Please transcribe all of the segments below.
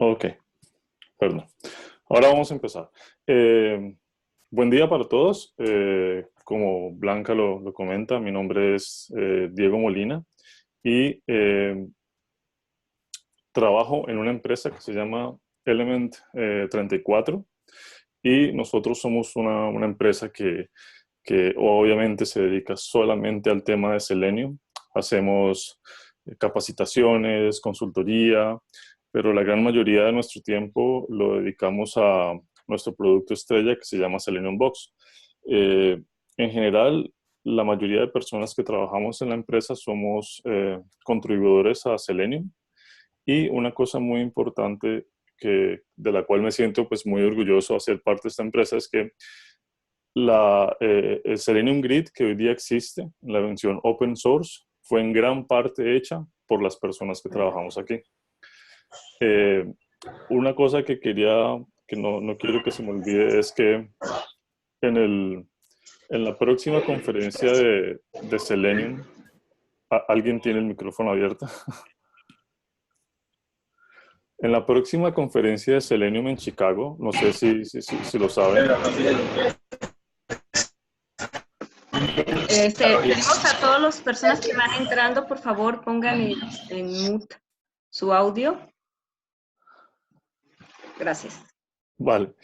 Ok, perdón. Ahora vamos a empezar. Eh, Buen día para todos. Como Blanca lo comenta, mi nombre es Diego Molina y trabajo en una empresa que se llama Element 34 y nosotros somos una empresa que obviamente se dedica solamente al tema de Selenium. Hacemos capacitaciones, consultoría, pero la gran mayoría de nuestro tiempo lo dedicamos a nuestro producto estrella que se llama Selenium Box. En general, la mayoría de personas que trabajamos en la empresa somos contribuidores a Selenium y una cosa muy importante de la cual me siento pues muy orgulloso de ser parte de esta empresa es que el Selenium Grid que hoy día existe, la versión open source, fue en gran parte hecha por las personas que trabajamos aquí. Eh, una cosa que no quiero que se me olvide es que en, en la próxima conferencia de Selenium, ¿alguien tiene el micrófono abierto? En la próxima conferencia de Selenium en Chicago, no sé si lo saben. Pedimos a todas las personas que van entrando, por favor, pongan en mute su audio. Gracias. Vale.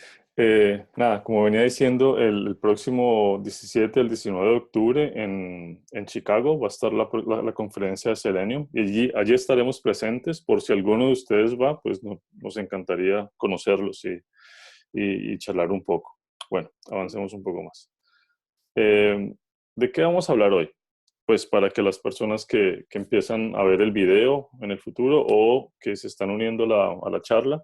Nada, como venía diciendo, el próximo 17 al 19 de octubre en Chicago va a estar la conferencia de Selenium y allí estaremos presentes. Por si alguno de ustedes va, pues nos encantaría conocerlos y charlar un poco. Bueno, avancemos un poco más. ¿De qué vamos a hablar hoy? Pues para que las personas que empiezan a ver el video en el futuro o que se están uniendo a la charla,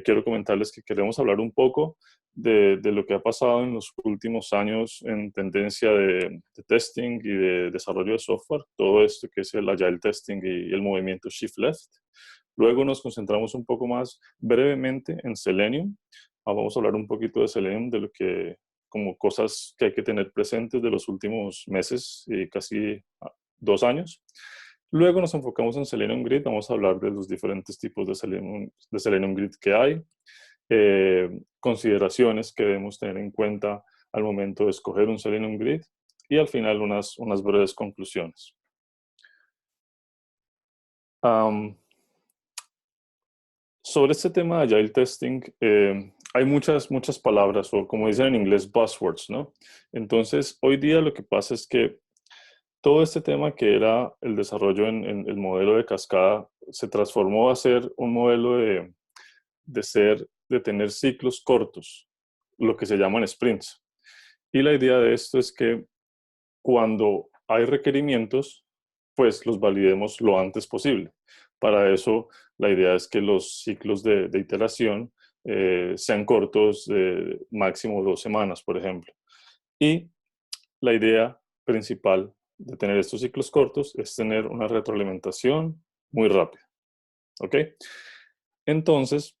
quiero comentarles que queremos hablar un poco de lo que ha pasado en los últimos años en tendencia de testing y de desarrollo de software, todo esto que es el Agile Testing y el movimiento Shift Left. Luego nos concentramos un poco más brevemente en Selenium. Vamos a hablar un poquito de Selenium, de lo que como cosas que hay que tener presentes de los últimos meses y casi 2 años. Luego nos enfocamos en Selenium Grid, vamos a hablar de los diferentes tipos de Selenium Grid que hay, consideraciones que debemos tener en cuenta al momento de escoger un Selenium Grid y al final unas breves conclusiones. Sobre este tema de Agile Testing, hay muchas palabras, o como dicen en inglés, buzzwords, ¿no? Entonces, hoy día lo que pasa es que todo este tema que era el desarrollo en el modelo de cascada se transformó a ser un modelo de tener ciclos cortos, lo que se llaman sprints. Y la idea de esto es que cuando hay requerimientos, pues los validemos lo antes posible. Para eso, la idea es que los ciclos de iteración sean cortos, de máximo 2 semanas, por ejemplo. Y la idea principal de tener estos ciclos cortos es tener una retroalimentación muy rápida. ¿Ok? Entonces,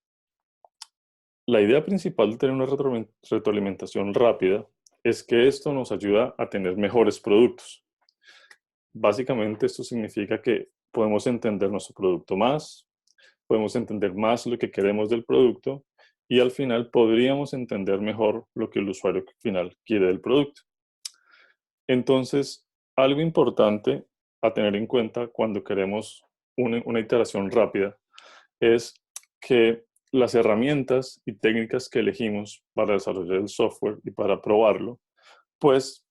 la idea principal de tener una retroalimentación rápida es que esto nos ayuda a tener mejores productos. Básicamente esto significa que podemos entender nuestro producto más, podemos entender más lo que queremos del producto y al final podríamos entender mejor lo que el usuario final quiere del producto. Entonces, algo importante a tener en cuenta cuando queremos una iteración rápida es que las herramientas y técnicas que elegimos para desarrollar el software y para probarlo, pues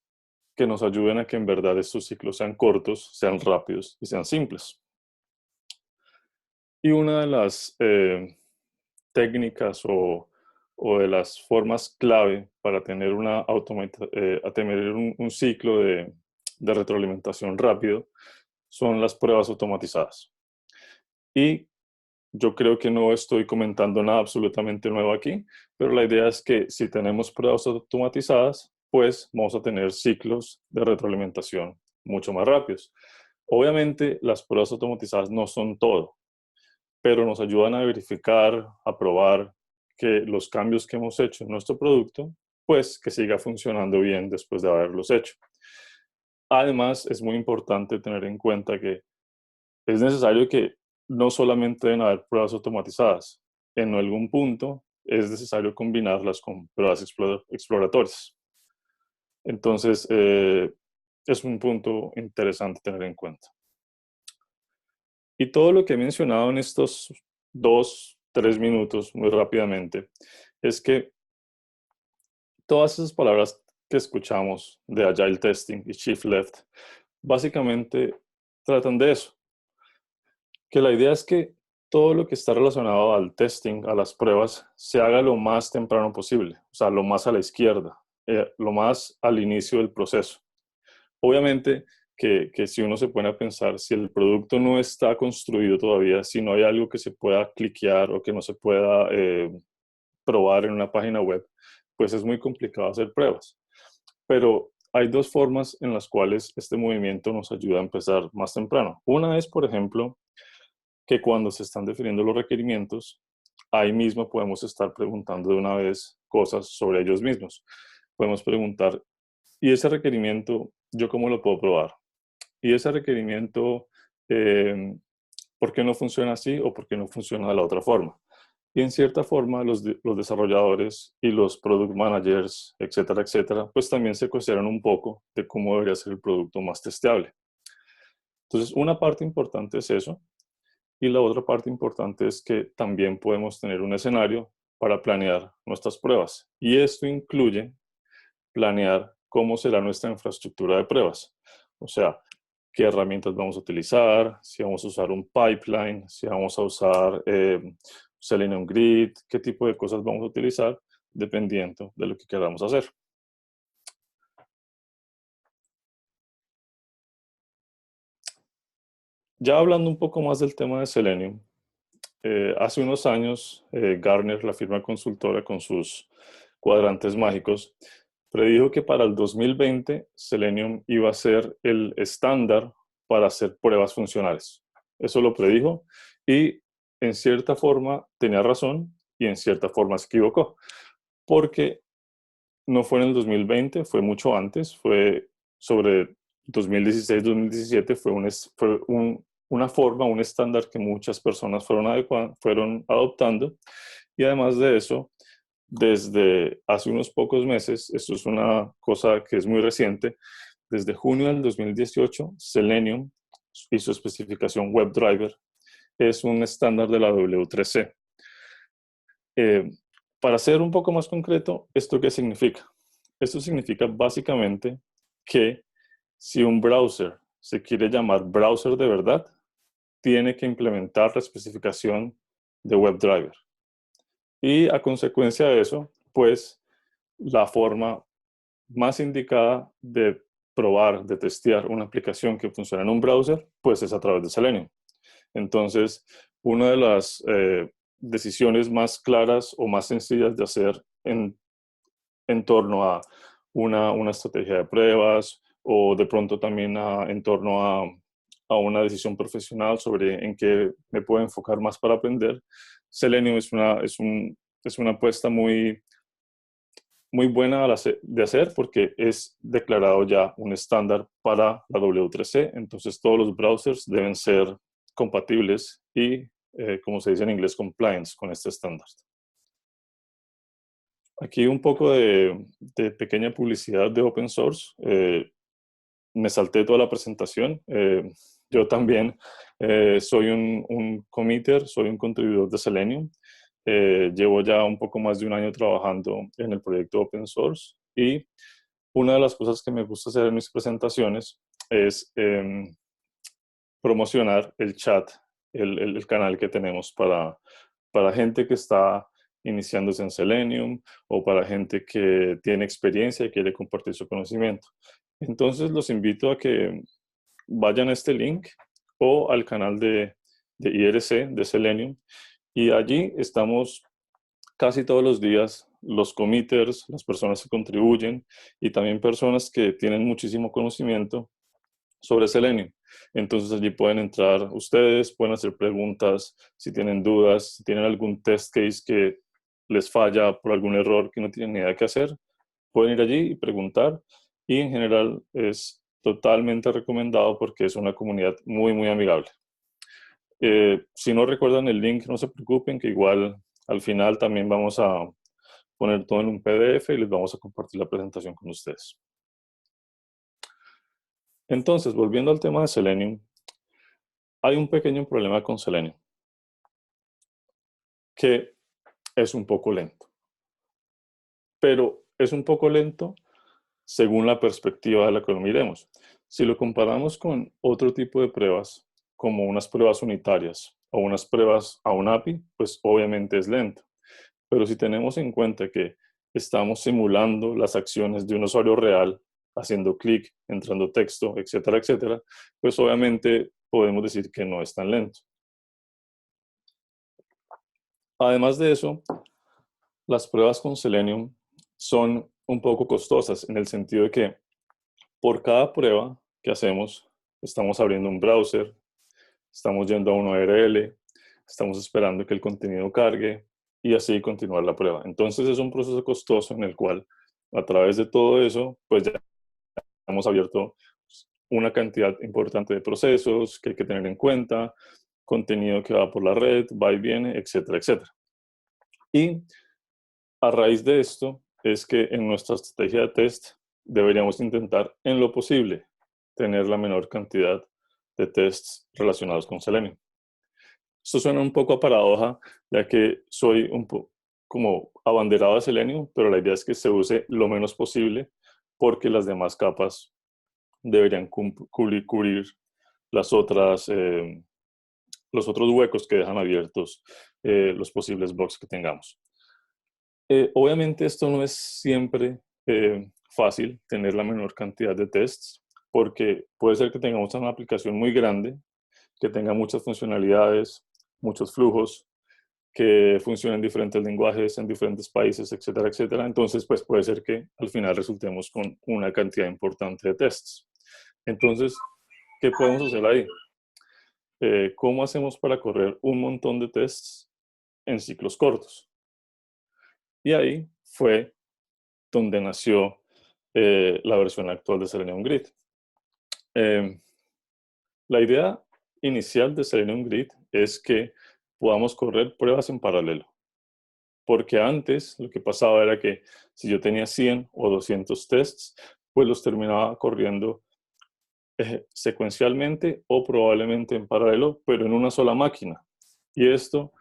que nos ayuden a que en verdad estos ciclos sean cortos, sean rápidos y sean simples. Y una de las técnicas o de las formas clave para tener, a tener un ciclo de retroalimentación rápido son las pruebas automatizadas. Y yo creo que no estoy comentando nada absolutamente nuevo aquí, pero la idea es que si tenemos pruebas automatizadas, pues vamos a tener ciclos de retroalimentación mucho más rápidos. Obviamente, las pruebas automatizadas no son todo, pero nos ayudan a verificar, a probar que los cambios que hemos hecho en nuestro producto, pues que siga funcionando bien después de haberlos hecho. Además, es muy importante tener en cuenta que es necesario que no solamente deben haber pruebas automatizadas, en algún punto es necesario combinarlas con pruebas exploratorias. Entonces, es un punto interesante tener en cuenta. Y todo lo que he mencionado en estos 2, 3 minutos, muy rápidamente, es que todas esas palabras que escuchamos de Agile Testing y Shift Left, básicamente tratan de eso. Que la idea es que todo lo que está relacionado al testing, a las pruebas, se haga lo más temprano posible, o sea, lo más a la izquierda, lo más al inicio del proceso. Obviamente que si uno se pone a pensar, si el producto no está construido todavía, si no hay algo que se pueda cliquear o que no se pueda probar en una página web, pues es muy complicado hacer pruebas. Pero hay dos formas en las cuales este movimiento nos ayuda a empezar más temprano. Una es, por ejemplo, que cuando se están definiendo los requerimientos, ahí mismo podemos estar preguntando de una vez cosas sobre ellos mismos. Podemos preguntar, ¿y ese requerimiento yo cómo lo puedo probar? ¿Y ese requerimiento por qué no funciona así o por qué no funciona de la otra forma? Y en cierta forma los desarrolladores y los product managers, etcétera, etcétera, pues también se cuestionan un poco de cómo debería ser el producto más testeable. Entonces, una parte importante es eso. Y la otra parte importante es que también podemos tener un escenario para planear nuestras pruebas. Y esto incluye planear cómo será nuestra infraestructura de pruebas. O sea, qué herramientas vamos a utilizar, si vamos a usar un pipeline, si vamos a usar Selenium Grid, qué tipo de cosas vamos a utilizar, dependiendo de lo que queramos hacer. Ya hablando un poco más del tema de Selenium, hace unos años, Gartner, la firma consultora con sus cuadrantes mágicos, predijo que para el 2020 Selenium iba a ser el estándar para hacer pruebas funcionales. Eso lo predijo y en cierta forma tenía razón y en cierta forma se equivocó, porque no fue en el 2020, fue mucho antes, fue sobre 2016-2017, una forma, un estándar que muchas personas fueron adoptando. Y además de eso, desde hace unos pocos meses, esto es una cosa que es muy reciente, desde junio del 2018, Selenium y su especificación WebDriver es un estándar de la W3C. Para ser un poco más concreto, ¿esto qué significa? Esto significa básicamente que si un browser se quiere llamar browser de verdad, tiene que implementar la especificación de WebDriver. Y a consecuencia de eso, pues la forma más indicada de probar, de testear una aplicación que funciona en un browser, pues es a través de Selenium. Entonces, una de las decisiones más claras o más sencillas de hacer en torno a una estrategia de pruebas o de pronto también en torno a una decisión profesional sobre en qué me puedo enfocar más para aprender, Selenium es una apuesta muy, muy buena de hacer porque es declarado ya un estándar para la W3C, entonces todos los browsers deben ser compatibles y, como se dice en inglés, compliance con este estándar. Aquí un poco de pequeña publicidad de open source. Me salté toda la presentación. Yo también soy un committer, soy un contribuidor de Selenium. Llevo ya un poco más de un año trabajando en el proyecto open source y una de las cosas que me gusta hacer en mis presentaciones es promocionar el chat, el canal que tenemos para gente que está iniciándose en Selenium o para gente que tiene experiencia y quiere compartir su conocimiento. Entonces los invito a que vayan a este link o al canal de IRC de Selenium y allí estamos casi todos los días los committers, las personas que contribuyen y también personas que tienen muchísimo conocimiento sobre Selenium. Entonces allí pueden entrar ustedes, pueden hacer preguntas, si tienen dudas, si tienen algún test case que les falla por algún error que no tienen ni idea qué hacer, pueden ir allí y preguntar y en general es totalmente recomendado porque es una comunidad muy, muy amigable. Si no recuerdan el link, no se preocupen, que igual Al final también vamos a poner todo en un PDF y les vamos a compartir la presentación con ustedes. Entonces, volviendo al tema de Selenium, hay un pequeño problema con Selenium, que es un poco lento. Pero es un poco lento según la perspectiva de la que lo miremos. Si lo comparamos con otro tipo de pruebas, como unas pruebas unitarias o unas pruebas a un API, pues obviamente es lento. Pero si tenemos en cuenta que estamos simulando las acciones de un usuario real, haciendo clic, entrando texto, etcétera, etcétera, pues obviamente podemos decir que no es tan lento. Además de eso, las pruebas con Selenium son un poco costosas en el sentido de que por cada prueba que hacemos, estamos abriendo un browser, estamos yendo a una URL, estamos esperando que el contenido cargue y así continuar la prueba. Entonces es un proceso costoso en el cual a través de todo eso, pues ya hemos abierto una cantidad importante de procesos que hay que tener en cuenta, contenido que va por la red, va y viene, etcétera, etcétera. Y a raíz de esto es que en nuestra estrategia de test deberíamos intentar en lo posible tener la menor cantidad de tests relacionados con Selenium. Esto suena un poco a paradoja, ya que soy un poco como abanderado de Selenium, pero la idea es que se use lo menos posible porque las demás capas deberían cubrir las otras, los otros huecos que dejan abiertos los posibles bugs que tengamos. Obviamente esto no es siempre fácil, tener la menor cantidad de tests, porque puede ser que tengamos una aplicación muy grande, que tenga muchas funcionalidades, muchos flujos, que funcionen en diferentes lenguajes, en diferentes países, etcétera, etcétera. Entonces, pues puede ser que al final resultemos con una cantidad importante de tests. Entonces, ¿qué podemos hacer ahí? ¿Cómo hacemos para correr un montón de tests en ciclos cortos? Y ahí fue donde nació la versión actual de Selenium Grid. La idea inicial de Selenium Grid es que podamos correr pruebas en paralelo. Porque antes lo que pasaba era que si yo tenía 100 o 200 tests, pues los terminaba corriendo secuencialmente o probablemente en paralelo, pero en una sola máquina. Y esto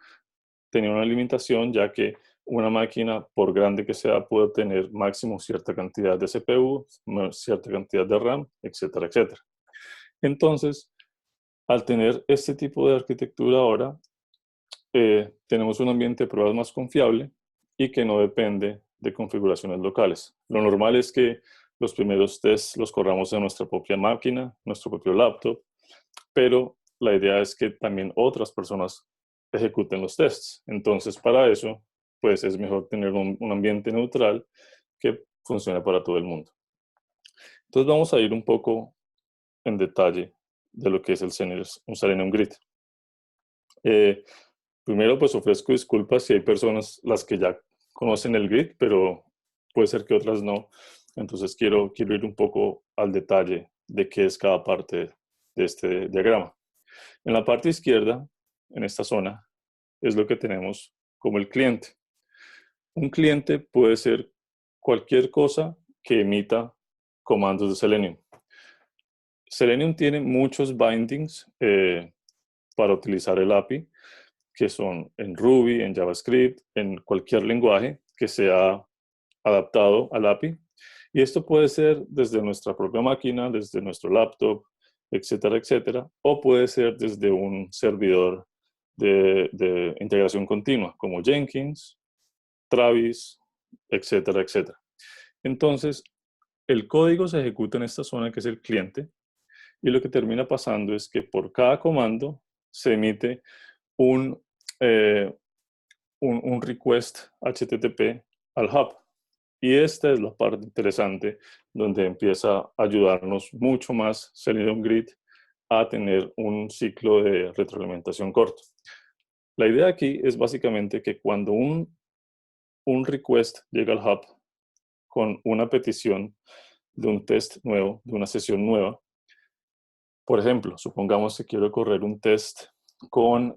tenía una limitación, ya que una máquina, por grande que sea, puede tener máximo cierta cantidad de CPU, cierta cantidad de RAM, etcétera, etcétera. Entonces, al tener este tipo de arquitectura ahora, tenemos un ambiente de pruebas más confiable y que no depende de configuraciones locales. Lo normal es que los primeros tests los corramos en nuestra propia máquina, nuestro propio laptop, pero la idea es que también otras personas ejecuten los tests. Entonces, para eso, pues es mejor tener un ambiente neutral que funcione para todo el mundo. Entonces, vamos a ir un poco en detalle de lo que es un Selenium Grid. Primero, pues ofrezco disculpas si hay personas las que ya conocen el grid, pero puede ser que otras no. Entonces quiero ir un poco al detalle de qué es cada parte de este diagrama. En la parte izquierda, en esta zona, es lo que tenemos como el cliente. Un cliente puede ser cualquier cosa que emita comandos de Selenium. Selenium tiene muchos bindings para utilizar el API, que son en Ruby, en JavaScript, en cualquier lenguaje que sea adaptado al API. Y esto puede ser desde nuestra propia máquina, desde nuestro laptop, etcétera, etcétera, o puede ser desde un servidor de integración continua, como Jenkins, Travis, etcétera, etcétera. Entonces, el código se ejecuta en esta zona que es el cliente, y lo que termina pasando es que por cada comando se emite un, eh, un request HTTP al hub. Y esta es la parte interesante donde empieza a ayudarnos mucho más Selenium Grid a tener un ciclo de retroalimentación corto. La idea aquí es básicamente que cuando un request llega al hub con una petición de un test nuevo, de una sesión nueva, por ejemplo, supongamos que quiero correr un test con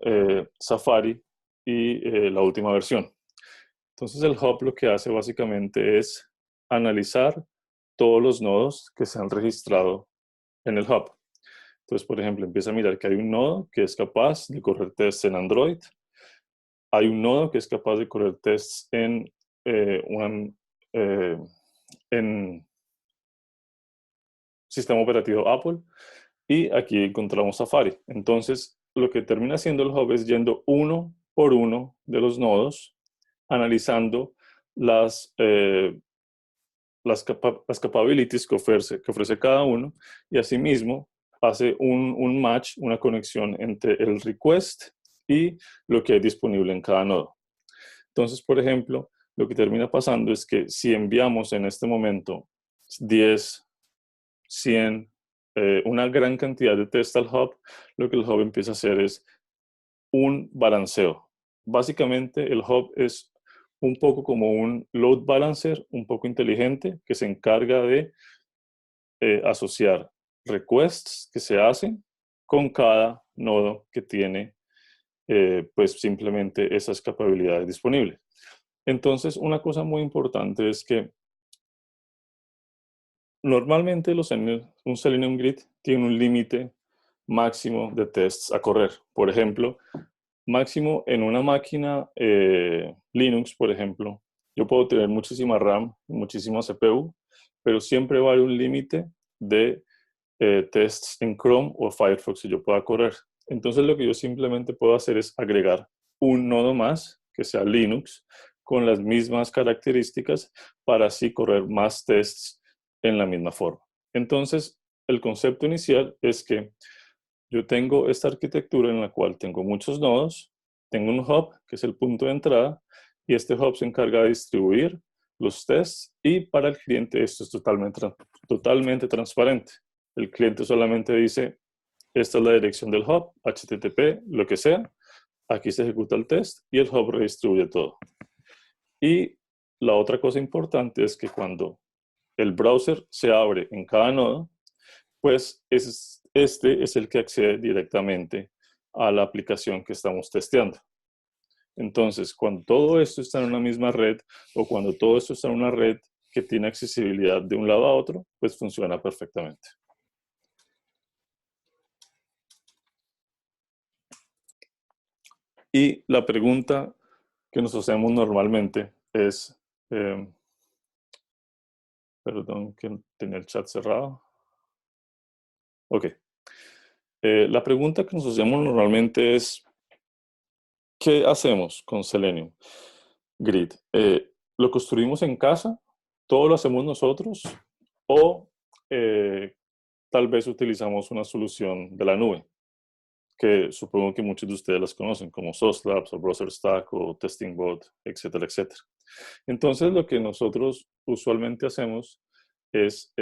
Safari y la última versión. Entonces el hub lo que hace básicamente es analizar todos los nodos que se han registrado en el hub. Entonces, por ejemplo, empieza a mirar que hay un nodo que es capaz de correr tests en Android. Hay un nodo que es capaz de correr tests en sistema operativo Apple. Y aquí encontramos Safari. Entonces, lo que termina haciendo el hub es yendo uno por uno de los nodos, analizando las capabilities que ofrece cada uno, y asimismo hace un match, una conexión entre el request y lo que hay disponible en cada nodo. Entonces, por ejemplo, lo que termina pasando es que si enviamos en este momento 10, 100, una gran cantidad de test al hub, lo que el hub empieza a hacer es un balanceo. Básicamente, el hub es un poco como un load balancer, un poco inteligente, que se encarga de asociar requests que se hacen con cada nodo que tiene pues simplemente esas capacidades disponibles. Entonces, una cosa muy importante es que normalmente un Selenium Grid tiene un límite máximo de tests a correr. Por ejemplo, máximo en una máquina Linux, por ejemplo, yo puedo tener muchísima RAM, muchísima CPU, pero siempre va a haber un límite de tests en Chrome o Firefox que yo pueda correr. Entonces lo que yo simplemente puedo hacer es agregar un nodo más, que sea Linux, con las mismas características para así correr más tests en la misma forma. Entonces, el concepto inicial es que yo tengo esta arquitectura en la cual tengo muchos nodos, tengo un hub, que es el punto de entrada, y este hub se encarga de distribuir los tests, y para el cliente esto es totalmente transparente. El cliente solamente dice, esta es la dirección del hub, HTTP, lo que sea, aquí se ejecuta el test y el hub redistribuye todo. Y la otra cosa importante es que cuando el browser se abre en cada nodo, pues este es el que accede directamente a la aplicación que estamos testeando. Entonces, cuando todo esto está en una misma red, o cuando todo esto está en una red que tiene accesibilidad de un lado a otro, pues funciona perfectamente. Y la pregunta que nos hacemos normalmente es, perdón que tenía el chat cerrado. Ok. La pregunta que nos hacemos normalmente es, ¿qué hacemos con Selenium Grid? ¿Lo construimos en casa? ¿Todo lo hacemos nosotros? ¿O tal vez utilizamos una solución de la nube, que supongo que muchos de ustedes las conocen, como Sauce Labs o Browser Stack o Testing Bot, etcétera, etcétera? Entonces, lo que nosotros usualmente hacemos es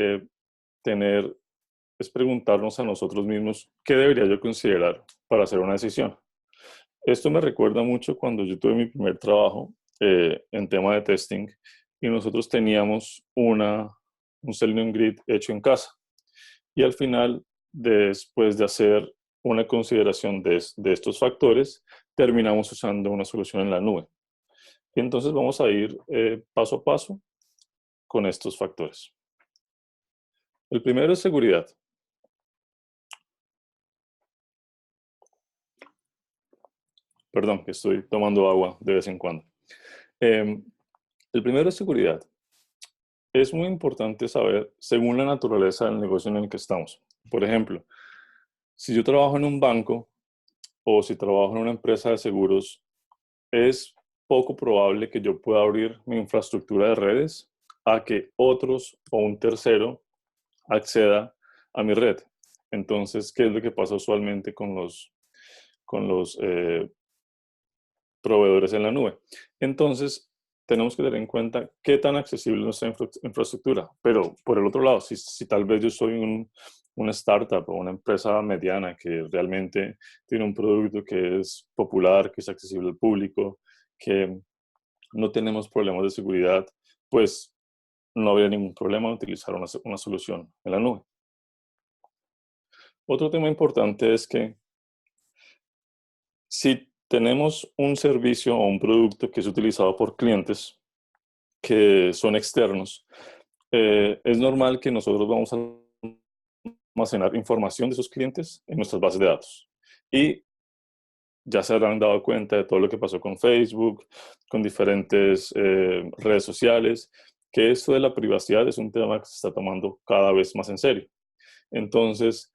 preguntarnos a nosotros mismos qué debería yo considerar para hacer una decisión. Esto me recuerda mucho cuando yo tuve mi primer trabajo en tema de testing, y nosotros teníamos un Selenium Grid hecho en casa. Y al final, después de hacer una consideración de estos factores, terminamos usando una solución en la nube. Y entonces vamos a ir paso a paso con estos factores. El primero es seguridad. Perdón, que estoy tomando agua de vez en cuando. El primero es seguridad. Es muy importante saber, según la naturaleza del negocio en el que estamos. Por ejemplo, si yo trabajo en un banco o si trabajo en una empresa de seguros, es poco probable que yo pueda abrir mi infraestructura de redes a que otros o un tercero acceda a mi red. Entonces, ¿qué es lo que pasa usualmente con los proveedores en la nube? Entonces, tenemos que tener en cuenta qué tan accesible es nuestra infraestructura. Pero, por el otro lado, si tal vez yo soy una startup o una empresa mediana que realmente tiene un producto que es popular, que es accesible al público, que no tenemos problemas de seguridad, pues no habría ningún problema en utilizar una solución en la nube. Otro tema importante es que si tenemos un servicio o un producto que es utilizado por clientes que son externos, es normal que nosotros vamos a almacenar información de esos clientes en nuestras bases de datos. Y ya se habrán dado cuenta de todo lo que pasó con Facebook, con diferentes redes sociales, que esto de la privacidad es un tema que se está tomando cada vez más en serio. Entonces,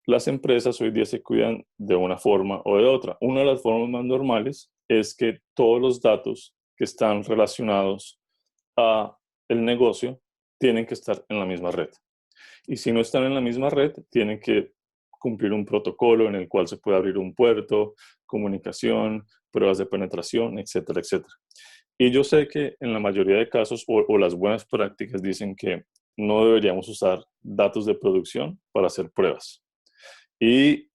las empresas hoy día se cuidan de una forma o de otra. Una de las formas más normales es que todos los datos que están relacionados a el negocio tienen que estar en la misma red. Y si no están en la misma red, tienen que cumplir un protocolo en el cual se puede abrir un puerto, comunicación, pruebas de penetración, etcétera, etcétera. Y yo sé que en la mayoría de casos, o las buenas prácticas dicen que no deberíamos usar datos de producción para hacer pruebas. Y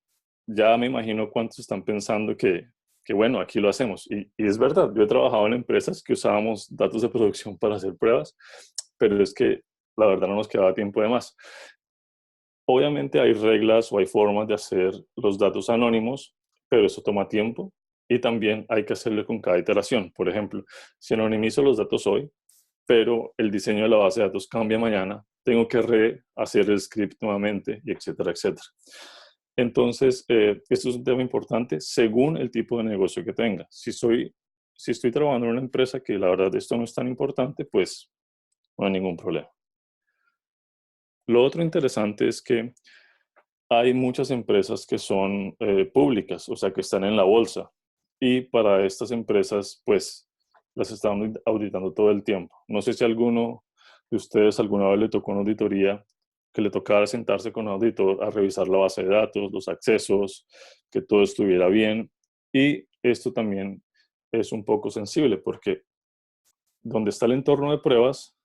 ya me imagino cuántos están pensando que bueno, aquí lo hacemos. Y es verdad, yo he trabajado en empresas que usábamos datos de producción para hacer pruebas, pero es que la verdad no nos quedaba tiempo de más. Obviamente hay reglas o hay formas de hacer los datos anónimos, pero eso toma tiempo y también hay que hacerlo con cada iteración. Por ejemplo, si anonimizo los datos hoy, pero el diseño de la base de datos cambia mañana, tengo que rehacer el script nuevamente, y etcétera, etcétera. Entonces, esto es un tema importante según el tipo de negocio que tenga. Si estoy trabajando en una empresa que la verdad esto no es tan importante, pues no hay ningún problema. Lo otro interesante es que hay muchas empresas que son públicas, o sea, que están en la bolsa. Y para estas empresas, pues, las están auditando todo el tiempo. No sé si alguno de ustedes alguna vez le tocó una auditoría que le tocara sentarse con un auditor a revisar la base de datos, los accesos, que todo estuviera bien. Y esto también es un poco sensible porque donde está el entorno de pruebas,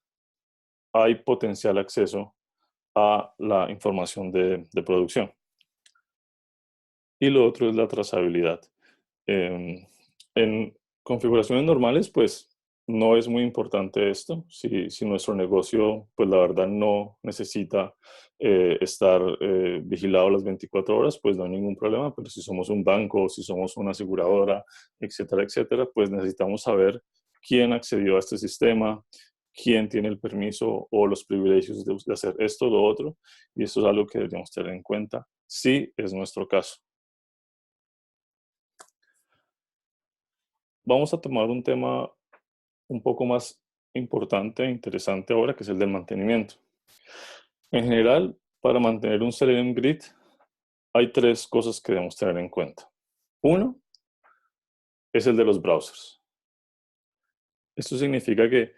hay potencial acceso a la información de producción. Y lo otro es la trazabilidad. En configuraciones normales, pues no es muy importante esto. Si nuestro negocio, pues la verdad no necesita estar vigilado las 24 horas, pues no hay ningún problema. Pero si somos un banco, si somos una aseguradora, etcétera, etcétera, pues necesitamos saber quién accedió a este sistema, quién tiene el permiso o los privilegios de hacer esto o lo otro. Y esto es algo que deberíamos tener en cuenta si es nuestro caso. Vamos a tomar un tema un poco más importante e interesante ahora, que es el del mantenimiento. En general, para mantener un Selenium Grid, hay tres cosas que debemos tener en cuenta. Uno es el de los browsers. Esto significa que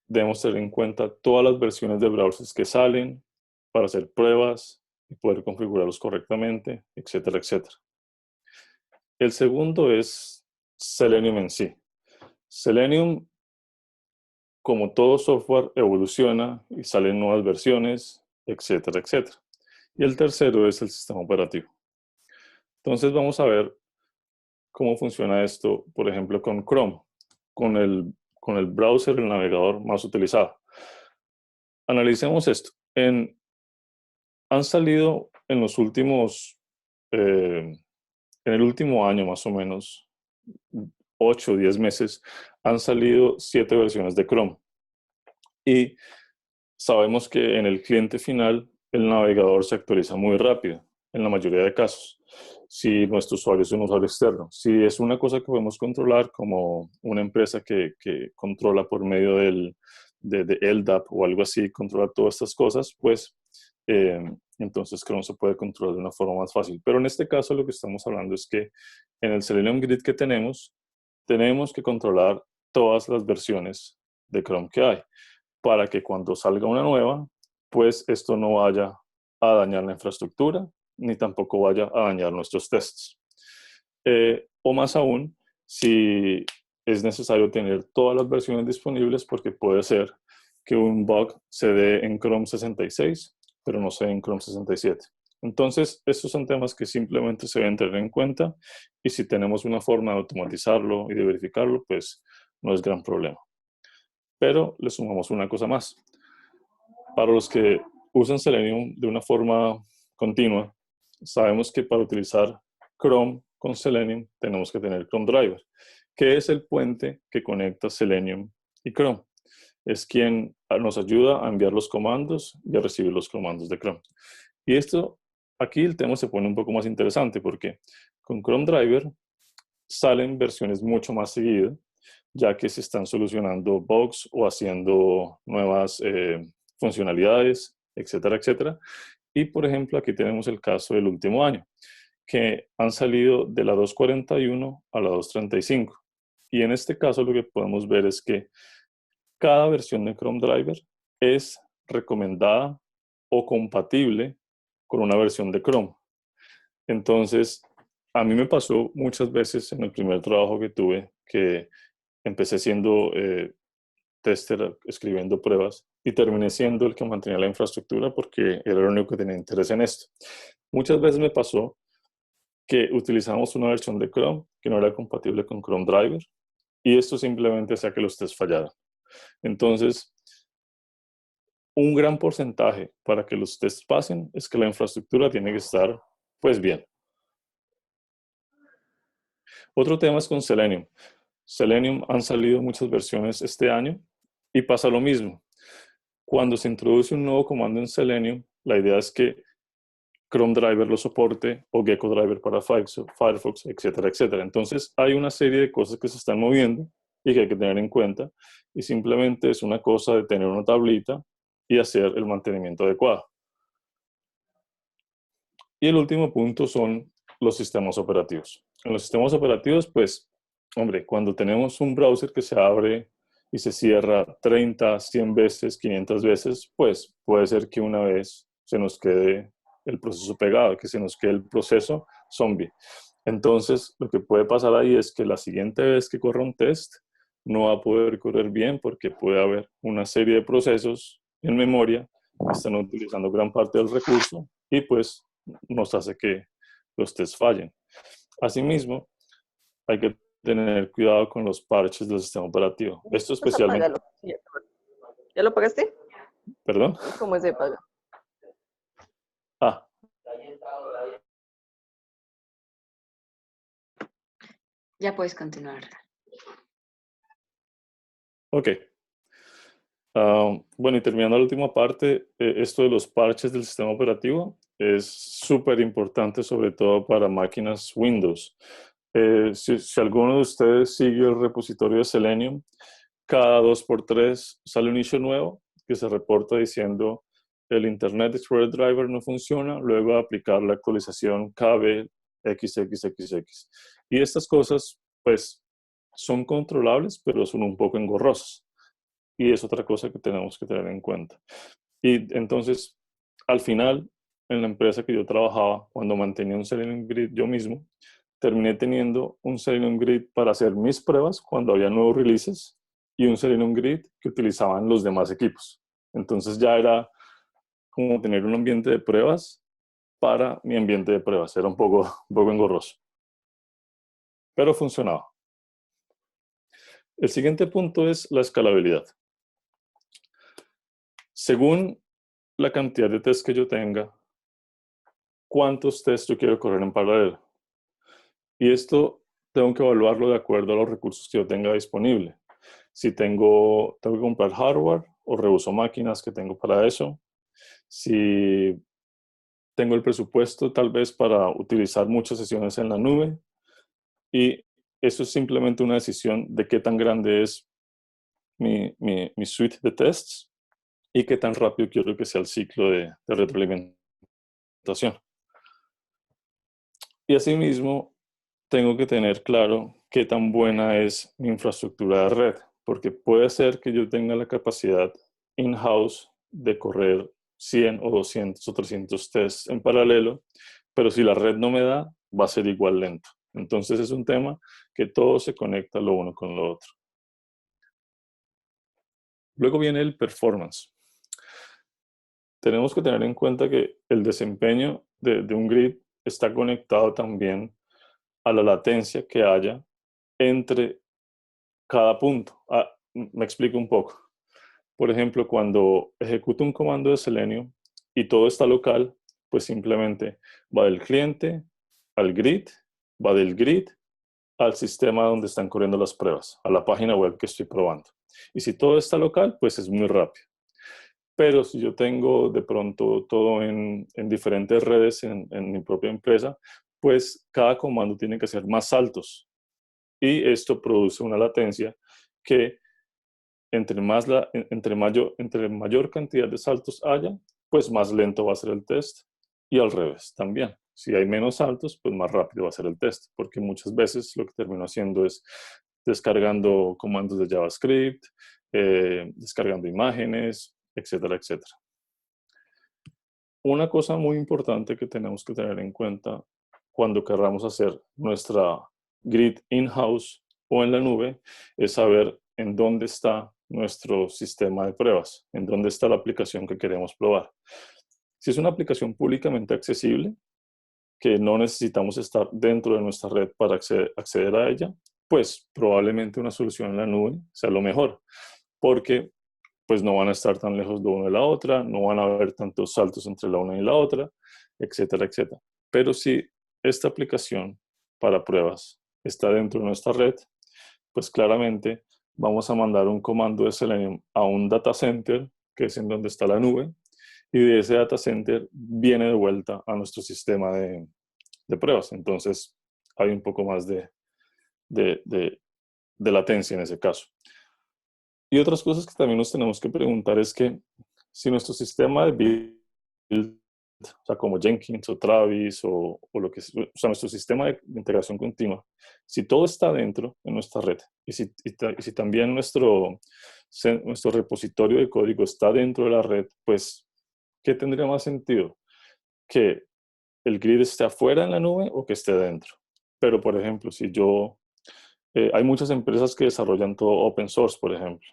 debemos tener en cuenta todas las versiones de browsers que salen para hacer pruebas y poder configurarlos correctamente, etcétera, etcétera. El segundo es Selenium en sí. Selenium, como todo software, evoluciona y salen nuevas versiones, etcétera, etcétera. Y el tercero es el sistema operativo. Entonces vamos a ver cómo funciona esto, por ejemplo, con Chrome, con el browser, el navegador más utilizado. Analicemos esto. Han salido en los últimos, en el último año más o menos, 8 o 10 meses, han salido 7 versiones de Chrome. Y sabemos que en el cliente final el navegador se actualiza muy rápido, en la mayoría de casos, si nuestro usuario es un usuario externo. Si es una cosa que podemos controlar, como una empresa que controla por medio de LDAP o algo así, controla todas estas cosas, pues entonces Chrome se puede controlar de una forma más fácil. Pero en este caso lo que estamos hablando es que en el Selenium Grid que tenemos que controlar todas las versiones de Chrome que hay, para que cuando salga una nueva, pues esto no vaya a dañar la infraestructura, ni tampoco vaya a dañar nuestros tests. O más aún, si es necesario tener todas las versiones disponibles, porque puede ser que un bug se dé en Chrome 66, pero no se dé en Chrome 67. Entonces, estos son temas que simplemente se deben tener en cuenta y si tenemos una forma de automatizarlo y de verificarlo, pues no es gran problema. Pero le sumamos una cosa más. Para los que usan Selenium de una forma continua, sabemos que para utilizar Chrome con Selenium, tenemos que tener Chrome Driver, que es el puente que conecta Selenium y Chrome. Es quien nos ayuda a enviar los comandos y a recibir los comandos de Chrome. Y esto, aquí el tema se pone un poco más interesante porque con Chrome Driver salen versiones mucho más seguido, ya que se están solucionando bugs o haciendo nuevas funcionalidades, etcétera, etcétera. Y, por ejemplo, aquí tenemos el caso del último año, que han salido de la 2.41 a la 2.35. Y en este caso lo que podemos ver es que cada versión de Chrome Driver es recomendada o compatible con una versión de Chrome. Entonces, a mí me pasó muchas veces en el primer trabajo que tuve que empecé siendo tester, escribiendo pruebas, y terminé siendo el que mantenía la infraestructura porque era el único que tenía interés en esto. Muchas veces me pasó que utilizamos una versión de Chrome que no era compatible con Chrome Driver, y esto simplemente hacía que los tests fallaran. Entonces, un gran porcentaje para que los tests pasen es que la infraestructura tiene que estar, pues, bien. Otro tema es con Selenium. Selenium han salido muchas versiones este año y pasa lo mismo. Cuando se introduce un nuevo comando en Selenium, la idea es que Chrome Driver lo soporte o Gecko Driver para Firefox, etcétera, etcétera. Entonces hay una serie de cosas que se están moviendo y que hay que tener en cuenta, y simplemente es una cosa de tener una tablita y hacer el mantenimiento adecuado. Y el último punto son los sistemas operativos. En los sistemas operativos, pues, hombre, cuando tenemos un browser que se abre y se cierra 30, 100 veces, 500 veces, pues puede ser que una vez se nos quede el proceso pegado, que se nos quede el proceso zombie. Entonces, lo que puede pasar ahí es que la siguiente vez que corra un test, no va a poder correr bien porque puede haber una serie de procesos en memoria que están utilizando gran parte del recurso y pues nos hace que los tests fallen. Asimismo, hay que tener cuidado con los parches del sistema operativo. Esto Pues especialmente... apágalo. ¿Ya lo pagaste? ¿Perdón? ¿Cómo se paga? Ah, Ya puedes continuar. ok. Bueno, y terminando la última parte, esto de los parches del sistema operativo es súper importante, sobre todo para máquinas Windows. Si alguno de ustedes sigue el repositorio de Selenium, cada 2x3 sale un issue nuevo que se reporta diciendo el Internet Explorer Driver no funciona, luego aplicar la actualización KB XXXX. Y estas cosas, pues, son controlables, pero son un poco engorrosas. Y es otra cosa que tenemos que tener en cuenta. Y entonces, al final, en la empresa que yo trabajaba, cuando mantenía un Selenium Grid yo mismo, terminé teniendo un Selenium Grid para hacer mis pruebas cuando había nuevos releases y un Selenium Grid que utilizaban los demás equipos. Entonces ya era como tener un ambiente de pruebas para mi ambiente de pruebas. Era un poco engorroso, pero funcionaba. El siguiente punto es la escalabilidad. Según la cantidad de tests que yo tenga, cuántos tests yo quiero correr en paralelo. Y esto tengo que evaluarlo de acuerdo a los recursos que yo tenga disponible. Si tengo que comprar hardware o reuso máquinas que tengo para eso. Si tengo el presupuesto tal vez para utilizar muchas sesiones en la nube. Y eso es simplemente una decisión de qué tan grande es mi suite de tests y qué tan rápido quiero que sea el ciclo de retroalimentación. Y asimismo, tengo que tener claro qué tan buena es mi infraestructura de red, porque puede ser que yo tenga la capacidad in-house de correr 100 o 200 o 300 tests en paralelo, pero si la red no me da, va a ser igual lento. Entonces es un tema que todo se conecta lo uno con lo otro. Luego viene el performance. Tenemos que tener en cuenta que el desempeño de un grid está conectado también a la latencia que haya entre cada punto. Me explico un poco. Por ejemplo, cuando ejecuto un comando de Selenium y todo está local, pues simplemente va del cliente al grid, va del grid al sistema donde están corriendo las pruebas, a la página web que estoy probando. Y si todo está local, pues es muy rápido. Pero si yo tengo de pronto todo en diferentes redes en mi propia empresa, pues cada comando tiene que ser más saltos. Y esto produce una latencia que entre mayor cantidad de saltos haya, pues más lento va a ser el test. Y al revés también. Si hay menos saltos, pues más rápido va a ser el test, porque muchas veces lo que termino haciendo es descargando comandos de JavaScript, descargando imágenes, etcétera, etcétera. Una cosa muy importante que tenemos que tener en cuenta cuando queramos hacer nuestra grid in-house o en la nube es saber en dónde está nuestro sistema de pruebas, en dónde está la aplicación que queremos probar. Si es una aplicación públicamente accesible, que no necesitamos estar dentro de nuestra red para acceder a ella, pues probablemente una solución en la nube sea lo mejor, porque pues no van a estar tan lejos de una de la otra, no van a haber tantos saltos entre la una y la otra, etcétera, etcétera. Pero si esta aplicación para pruebas está dentro de nuestra red, pues claramente vamos a mandar un comando de Selenium a un data center, que es en donde está la nube, y de ese data center viene de vuelta a nuestro sistema de pruebas. Entonces hay un poco más de latencia en ese caso. Y otras cosas que también nos tenemos que preguntar es que si nuestro sistema de build, o sea, como Jenkins o Travis o lo que sea, o sea, nuestro sistema de integración continua, si todo está dentro de nuestra red y si también nuestro repositorio de código está dentro de la red, pues, ¿qué tendría más sentido? ¿Que el grid esté afuera en la nube o que esté dentro? Pero, por ejemplo, si yo... hay muchas empresas que desarrollan todo open source, por ejemplo.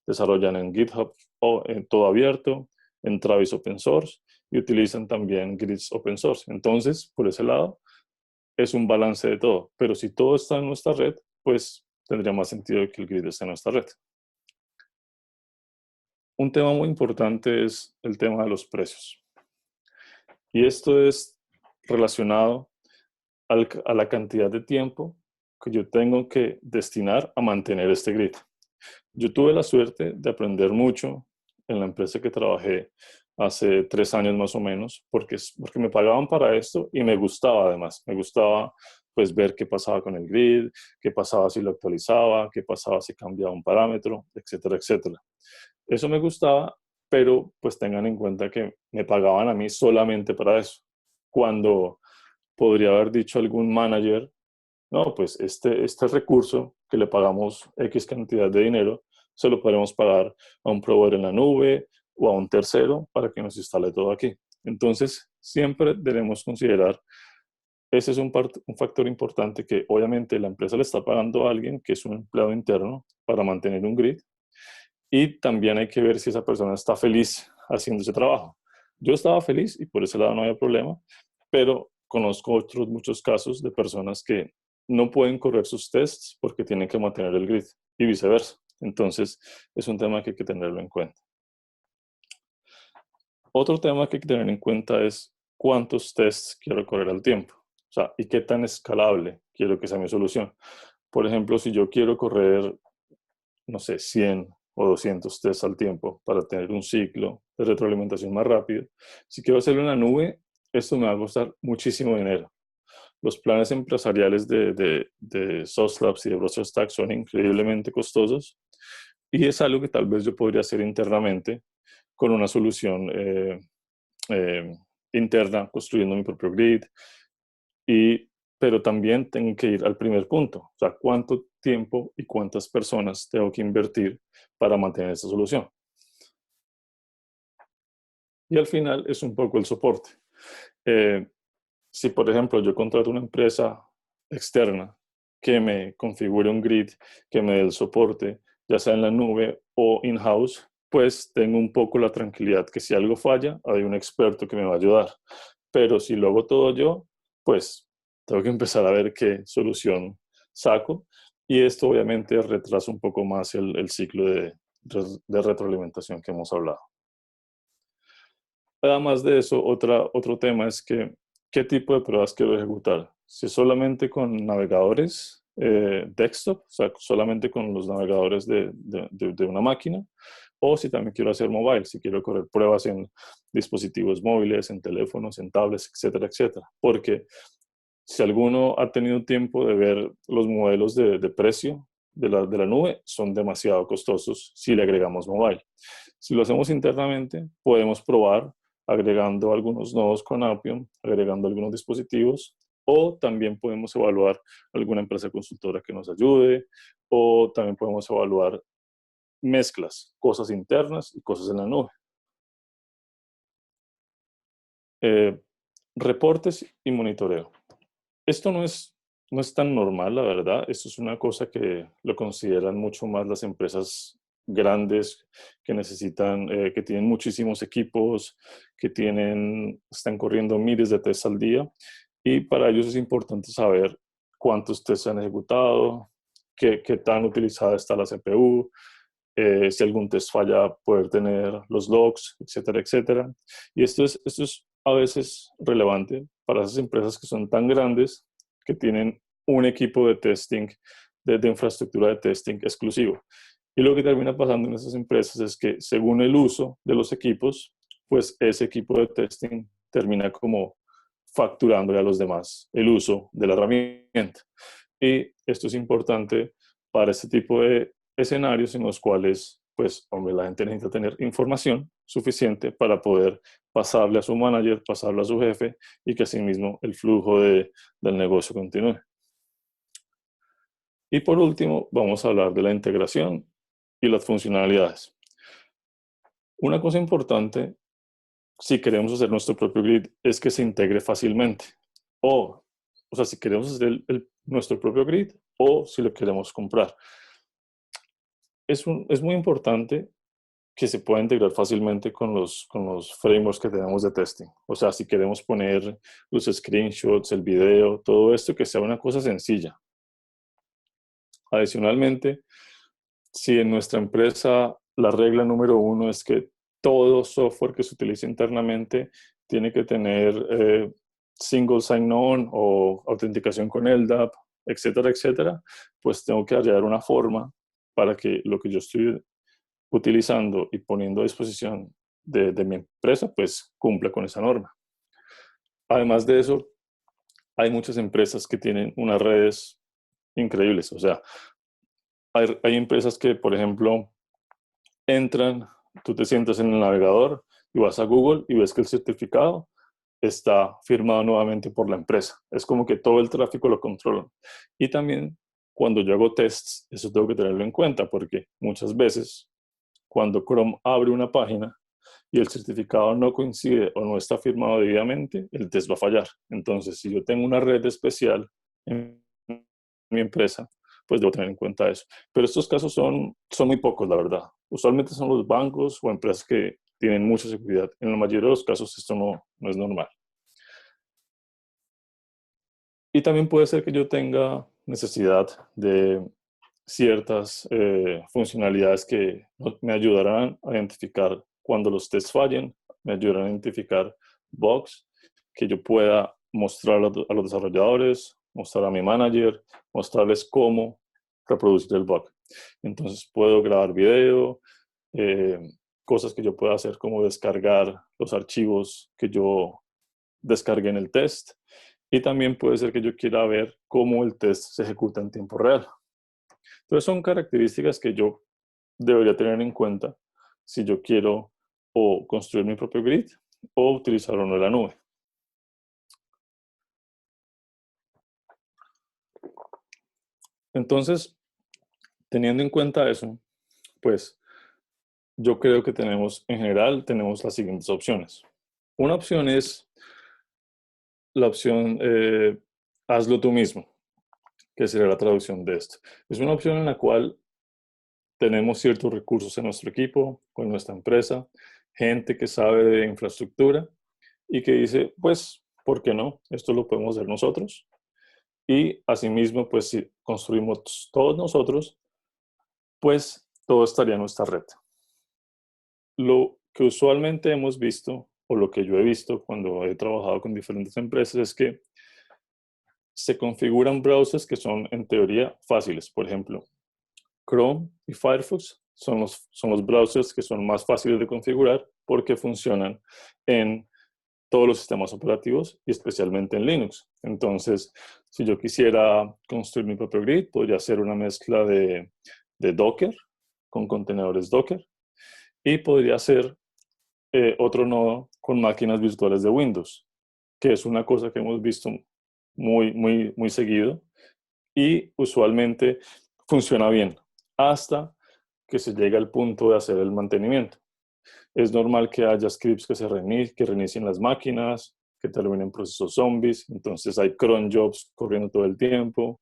Desarrollan en GitHub o en todo abierto, en Travis open source y utilizan también grids open source. Entonces, por ese lado, es un balance de todo. Pero si todo está en nuestra red, pues tendría más sentido que el grid esté en nuestra red. Un tema muy importante es el tema de los precios. Y esto es relacionado a la cantidad de tiempo que yo tengo que destinar a mantener este grid. Yo tuve la suerte de aprender mucho en la empresa que trabajé hace 3 años más o menos, porque me pagaban para esto y me gustaba además. Me gustaba pues ver qué pasaba con el grid, qué pasaba si lo actualizaba, qué pasaba si cambiaba un parámetro, etcétera, etcétera. Eso me gustaba, pero pues tengan en cuenta que me pagaban a mí solamente para eso. Cuando podría haber dicho algún manager, no, pues este recurso que le pagamos X cantidad de dinero, se lo podemos pagar a un proveedor en la nube o a un tercero para que nos instale todo aquí. Entonces, siempre debemos considerar, ese es un factor importante que obviamente la empresa le está pagando a alguien que es un empleado interno para mantener un grid y también hay que ver si esa persona está feliz haciendo ese trabajo. Yo estaba feliz y por ese lado no había problema, pero conozco otros muchos casos de personas que no pueden correr sus tests porque tienen que mantener el grid y viceversa. Entonces, es un tema que hay que tenerlo en cuenta. Otro tema que hay que tener en cuenta es cuántos tests quiero correr al tiempo. O sea, y qué tan escalable quiero que sea mi solución. Por ejemplo, si yo quiero correr, no sé, 100 o 200 tests al tiempo para tener un ciclo de retroalimentación más rápido, si quiero hacerlo en la nube, esto me va a costar muchísimo dinero. Los planes empresariales de Sauce Labs y de Browser Stack son increíblemente costosos y es algo que tal vez yo podría hacer internamente con una solución interna, construyendo mi propio grid, pero también tengo que ir al primer punto, o sea, cuánto tiempo y cuántas personas tengo que invertir para mantener esta solución. Y al final es un poco el soporte. Si, por ejemplo, yo contrato una empresa externa que me configure un grid, que me dé el soporte, ya sea en la nube o in-house, pues tengo un poco la tranquilidad que si algo falla, hay un experto que me va a ayudar. Pero si lo hago todo yo, pues tengo que empezar a ver qué solución saco. Y esto obviamente retrasa un poco más el ciclo de retroalimentación que hemos hablado. Además de eso, otro tema es que qué tipo de pruebas quiero ejecutar. Si es solamente con navegadores desktop, o sea, solamente con los navegadores de una máquina, o si también quiero hacer mobile, si quiero correr pruebas en dispositivos móviles, en teléfonos, en tablets, etcétera, etcétera. Porque si alguno ha tenido tiempo de ver los modelos de precio de la nube, son demasiado costosos si le agregamos mobile. Si lo hacemos internamente, podemos probar agregando algunos nodos con Appium, agregando algunos dispositivos, o también podemos evaluar alguna empresa consultora que nos ayude, o también podemos evaluar mezclas, cosas internas y cosas en la nube. Reportes y monitoreo. Esto no es tan normal, la verdad. Esto es una cosa que lo consideran mucho más las empresas grandes que necesitan, que tienen muchísimos equipos, que están corriendo miles de tests al día. Y para ellos es importante saber cuántos tests se han ejecutado, qué tan utilizada está la CPU, si algún test falla, poder tener los logs, etcétera, etcétera. Y esto es a veces relevante para esas empresas que son tan grandes que tienen un equipo de testing, de infraestructura de testing exclusivo. Y lo que termina pasando en esas empresas es que según el uso de los equipos, pues ese equipo de testing termina como facturándole a los demás el uso de la herramienta. Y esto es importante para este tipo de escenarios en los cuales, pues, hombre, la gente necesita tener información suficiente para poder pasarle a su manager, pasarle a su jefe y que asimismo el flujo del negocio continúe. Y por último, vamos a hablar de la integración y las funcionalidades. Una cosa importante, si queremos hacer nuestro propio grid, es que se integre fácilmente. O sea, si queremos hacer nuestro propio grid o si lo queremos comprar. Es muy importante que se pueda integrar fácilmente con los frameworks que tenemos de testing. O sea, si queremos poner los screenshots, el video, todo esto, que sea una cosa sencilla. Adicionalmente, si en nuestra empresa la regla número 1 es que todo software que se utilice internamente tiene que tener single sign-on o autenticación con LDAP, etcétera, etcétera, pues tengo que hallar una forma para que lo que yo estoy utilizando y poniendo a disposición de mi empresa, pues cumpla con esa norma. Además de eso, hay muchas empresas que tienen unas redes increíbles. O sea, hay empresas que, por ejemplo, entran, tú te sientas en el navegador y vas a Google y ves que el certificado está firmado nuevamente por la empresa. Es como que todo el tráfico lo controlan. Y también cuando yo hago tests, eso tengo que tenerlo en cuenta porque muchas veces cuando Chrome abre una página y el certificado no coincide o no está firmado debidamente, el test va a fallar. Entonces, si yo tengo una red especial en mi empresa, pues debo tener en cuenta eso. Pero estos casos son muy pocos, la verdad. Usualmente son los bancos o empresas que tienen mucha seguridad. En la mayoría de los casos esto no es normal. Y también puede ser que yo tenga necesidad de ciertas funcionalidades que me ayudarán a identificar cuando los tests fallen, me ayudarán a identificar bugs que yo pueda mostrar a los desarrolladores, mostrar a mi manager, mostrarles cómo reproducir el bug. Entonces puedo grabar video, cosas que yo pueda hacer como descargar los archivos que yo descargué en el test. Y también puede ser que yo quiera ver cómo el test se ejecuta en tiempo real. Entonces son características que yo debería tener en cuenta si yo quiero o construir mi propio grid o utilizar uno de la nube. Entonces, teniendo en cuenta eso, pues yo creo que en general tenemos las siguientes opciones. Una opción es la opción hazlo tú mismo, que sería la traducción de esto. Es una opción en la cual tenemos ciertos recursos en nuestro equipo, con nuestra empresa, gente que sabe de infraestructura y que dice, pues, ¿por qué no? Esto lo podemos hacer nosotros. Y asimismo, pues, si construimos todos nosotros, pues todo estaría en nuestra red. Lo que usualmente hemos visto o lo que yo he visto cuando he trabajado con diferentes empresas, es que se configuran browsers que son en teoría fáciles. Por ejemplo, Chrome y Firefox son los browsers que son más fáciles de configurar porque funcionan en todos los sistemas operativos y especialmente en Linux. Entonces, si yo quisiera construir mi propio grid, podría hacer una mezcla de Docker con contenedores Docker y podría hacer otro nodo con máquinas virtuales de Windows, que es una cosa que hemos visto muy seguido y usualmente funciona bien hasta que se llega al punto de hacer el mantenimiento. Es normal que haya scripts que reinicien las máquinas, que terminen procesos zombies, entonces hay cron jobs corriendo todo el tiempo.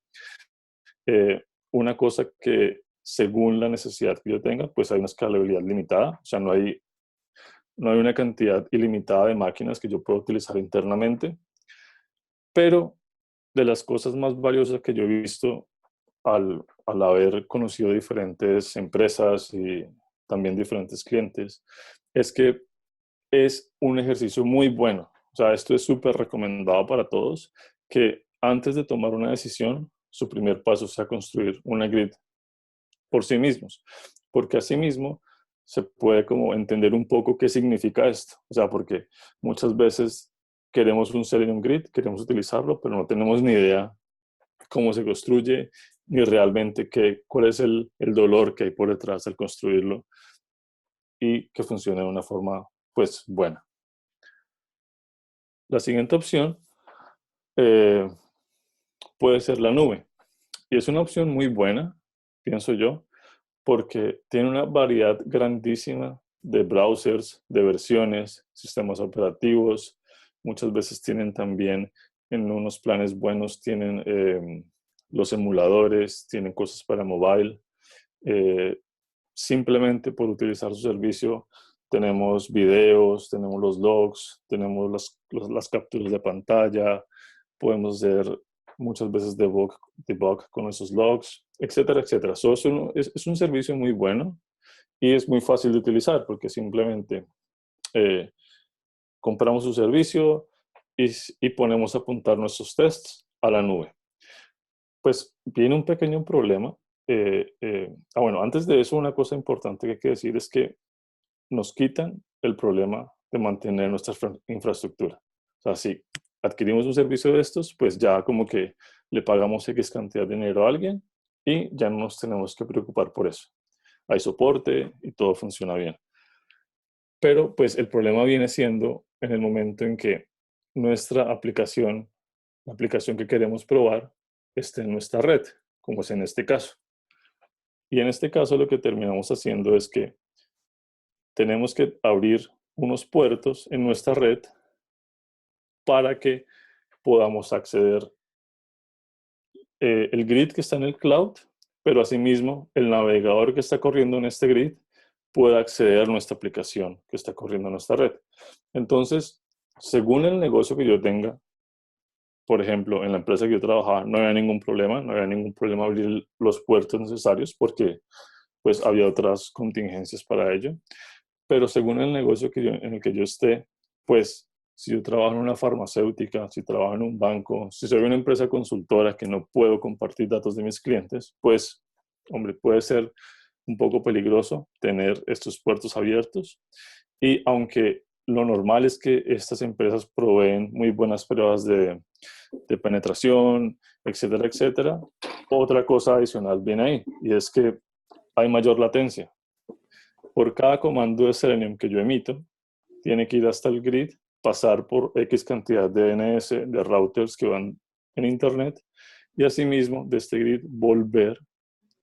Una cosa que según la necesidad que yo tenga, pues hay una escalabilidad limitada, o sea, no hay una cantidad ilimitada de máquinas que yo pueda utilizar internamente, pero de las cosas más valiosas que yo he visto al haber conocido diferentes empresas y también diferentes clientes, es que es un ejercicio muy bueno. O sea, esto es súper recomendado para todos, que antes de tomar una decisión, su primer paso sea construir una grid por sí mismos, porque así mismo se puede como entender un poco qué significa esto. O sea, porque muchas veces queremos un Selenium Grid, queremos utilizarlo, pero no tenemos ni idea cómo se construye, ni realmente cuál es el dolor que hay por detrás al construirlo y que funcione de una forma, pues, buena. La siguiente opción eh, puede ser la nube. Y es una opción muy buena, pienso yo, porque tiene una variedad grandísima de browsers, de versiones, sistemas operativos. Muchas veces tienen también, en unos planes buenos, tienen los emuladores, tienen cosas para mobile. Eh, Simplemente por utilizar su servicio tenemos videos, tenemos los logs, tenemos las capturas de pantalla, podemos hacer muchas veces debug con esos logs, etcétera, etcétera. So, es un servicio muy bueno y es muy fácil de utilizar porque simplemente eh, compramos su servicio y ponemos a apuntar nuestros tests a la nube. Pues viene un pequeño problema. Bueno, antes de eso, una cosa importante que hay que decir es que nos quitan el problema de mantener nuestra infraestructura. O sea, si adquirimos un servicio de estos, pues ya como que le pagamos X cantidad de dinero a alguien y ya no nos tenemos que preocupar por eso. Hay soporte y todo funciona bien. Pero pues el problema viene siendo en el momento en que nuestra aplicación, la aplicación que queremos probar, esté en nuestra red, como es en este caso. Y en este caso lo que terminamos haciendo es que tenemos que abrir unos puertos en nuestra red para que podamos acceder el grid que está en el cloud, pero asimismo el navegador que está corriendo en este grid pueda acceder a nuestra aplicación que está corriendo en nuestra red. Entonces, según el negocio que yo tenga, por ejemplo, en la empresa que yo trabajaba no había ningún problema abrir los puertos necesarios porque pues había otras contingencias para ello. Pero según el negocio en el que yo esté, pues si yo trabajo en una farmacéutica, si trabajo en un banco, si soy una empresa consultora que no puedo compartir datos de mis clientes, pues, hombre, puede ser un poco peligroso tener estos puertos abiertos. Y aunque lo normal es que estas empresas proveen muy buenas pruebas de penetración, etcétera, etcétera, otra cosa adicional viene ahí, y es que hay mayor latencia. Por cada comando de Selenium que yo emito, tiene que ir hasta el grid, pasar por X cantidad de DNS, de routers que van en Internet, y asimismo de este grid volver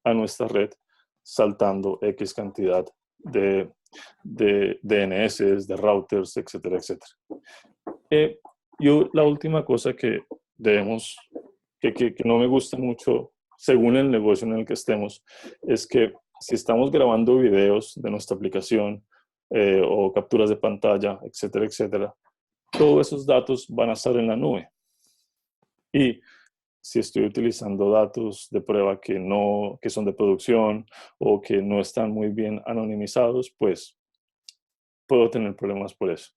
a nuestra red saltando X cantidad de DNS, de routers, etcétera, etcétera. La última cosa que debemos, que no me gusta mucho, según el negocio en el que estemos, es que si estamos grabando videos de nuestra aplicación o capturas de pantalla, etcétera, etcétera, todos esos datos van a estar en la nube. Y si estoy utilizando datos de prueba que son de producción o que no están muy bien anonimizados, pues puedo tener problemas por eso.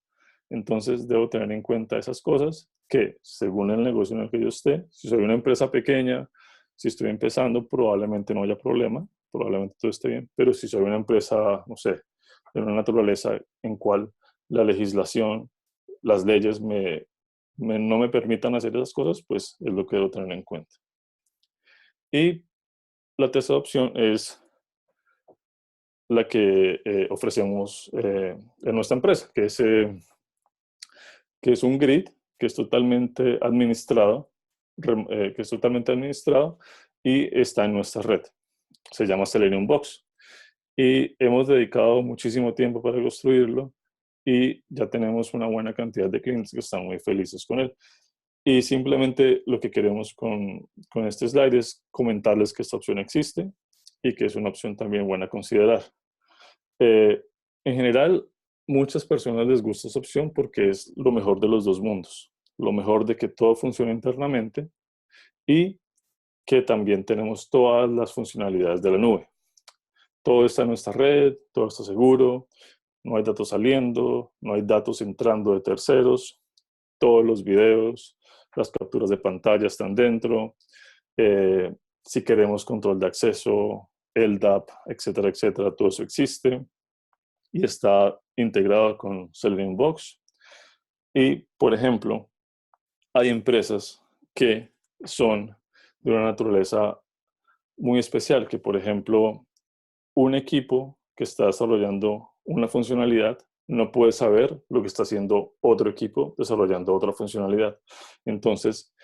Entonces debo tener en cuenta esas cosas que según el negocio en el que yo esté, si soy una empresa pequeña, si estoy empezando, probablemente no haya problema, probablemente todo esté bien, pero si soy una empresa, no sé, de una naturaleza en cual la legislación, las leyes no me permitan hacer esas cosas, pues es lo que debo tener en cuenta. Y la tercera opción es la que ofrecemos en nuestra empresa, que es un grid que es totalmente administrado, y está en nuestra red. Se llama Selenium Box. Y hemos dedicado muchísimo tiempo para construirlo y ya tenemos una buena cantidad de clientes que están muy felices con él. Y simplemente lo que queremos con este slide es comentarles que esta opción existe y que es una opción también buena a considerar. En general, muchas personas les gusta esta opción porque es lo mejor de los dos mundos. Lo mejor de que todo funcione internamente y que también tenemos todas las funcionalidades de la nube. Todo está en nuestra red, todo está seguro, no hay datos saliendo, no hay datos entrando de terceros, todos los videos, las capturas de pantalla están dentro. Si queremos control de acceso, LDAP, etcétera, etcétera, todo eso existe y está integrado con Selenium Box. Y, por ejemplo, hay empresas que son de una naturaleza muy especial, que, por ejemplo, un equipo que está desarrollando una funcionalidad no puede saber lo que está haciendo otro equipo desarrollando otra funcionalidad. Entonces,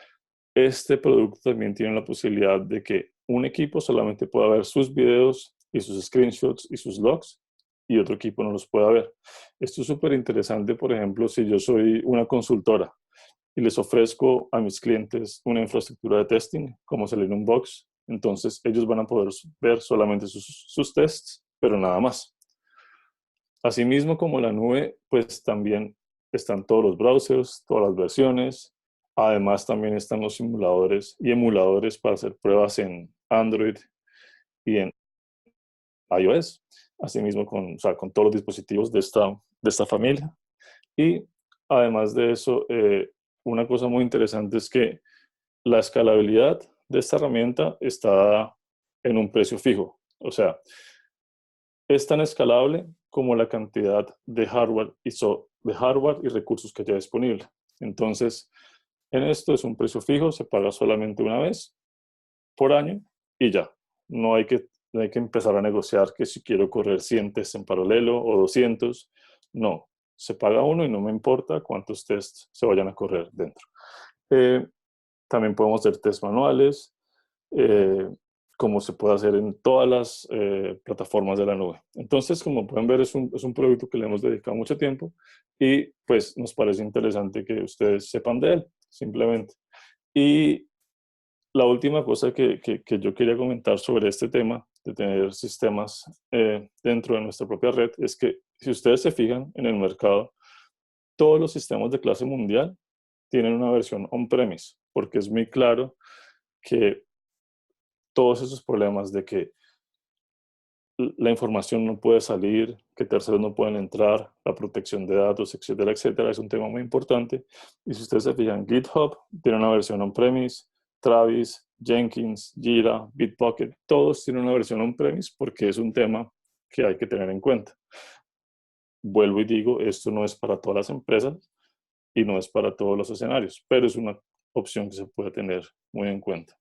este producto también tiene la posibilidad de que un equipo solamente pueda ver sus videos y sus screenshots y sus logs y otro equipo no los pueda ver. Esto es súper interesante, por ejemplo, si yo soy una consultora y les ofrezco a mis clientes una infraestructura de testing como Selenium Box, entonces ellos van a poder ver solamente sus tests, pero nada más. Asimismo, como la nube, pues también están todos los browsers, todas las versiones. Además, también están los simuladores y emuladores para hacer pruebas en Android y en iOS. Asimismo, con todos los dispositivos de esta familia. Y además de eso, una cosa muy interesante es que la escalabilidad de esta herramienta está en un precio fijo. O sea, es tan escalable como la cantidad de hardware y recursos que haya disponible. Entonces, en esto es un precio fijo, se paga solamente una vez por año y ya. No hay que empezar a negociar que si quiero correr 100 tests en paralelo o 200. No, se paga uno y no me importa cuántos tests se vayan a correr dentro. También podemos hacer tests manuales, como se puede hacer en todas las plataformas de la nube. Entonces, como pueden ver, es un producto que le hemos dedicado mucho tiempo y pues nos parece interesante que ustedes sepan de él, simplemente. Y la última cosa que yo quería comentar sobre este tema de tener sistemas dentro de nuestra propia red es que si ustedes se fijan en el mercado, todos los sistemas de clase mundial tienen una versión on-premise, porque es muy claro que todos esos problemas de que la información no puede salir, que terceros no pueden entrar, la protección de datos, etcétera, etcétera, es un tema muy importante. Y si ustedes se fijan, GitHub tiene una versión on-premise, Travis, Jenkins, Jira, Bitbucket, todos tienen una versión on-premise porque es un tema que hay que tener en cuenta. Vuelvo y digo, esto no es para todas las empresas y no es para todos los escenarios, pero es una opción que se puede tener muy en cuenta.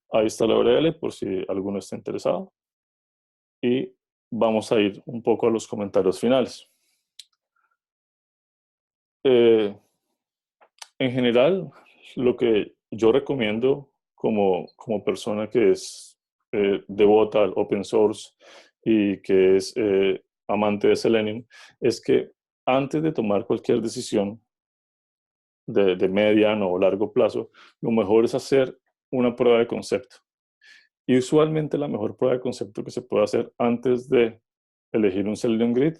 Ahí está la URL por si alguno está interesado. Y vamos a ir un poco a los comentarios finales. En general, lo que yo recomiendo como persona que es devota al open source y que es amante de Selenium, es que antes de tomar cualquier decisión de mediano o largo plazo, lo mejor es hacer una prueba de concepto. Y usualmente la mejor prueba de concepto que se puede hacer antes de elegir un Selenium Grid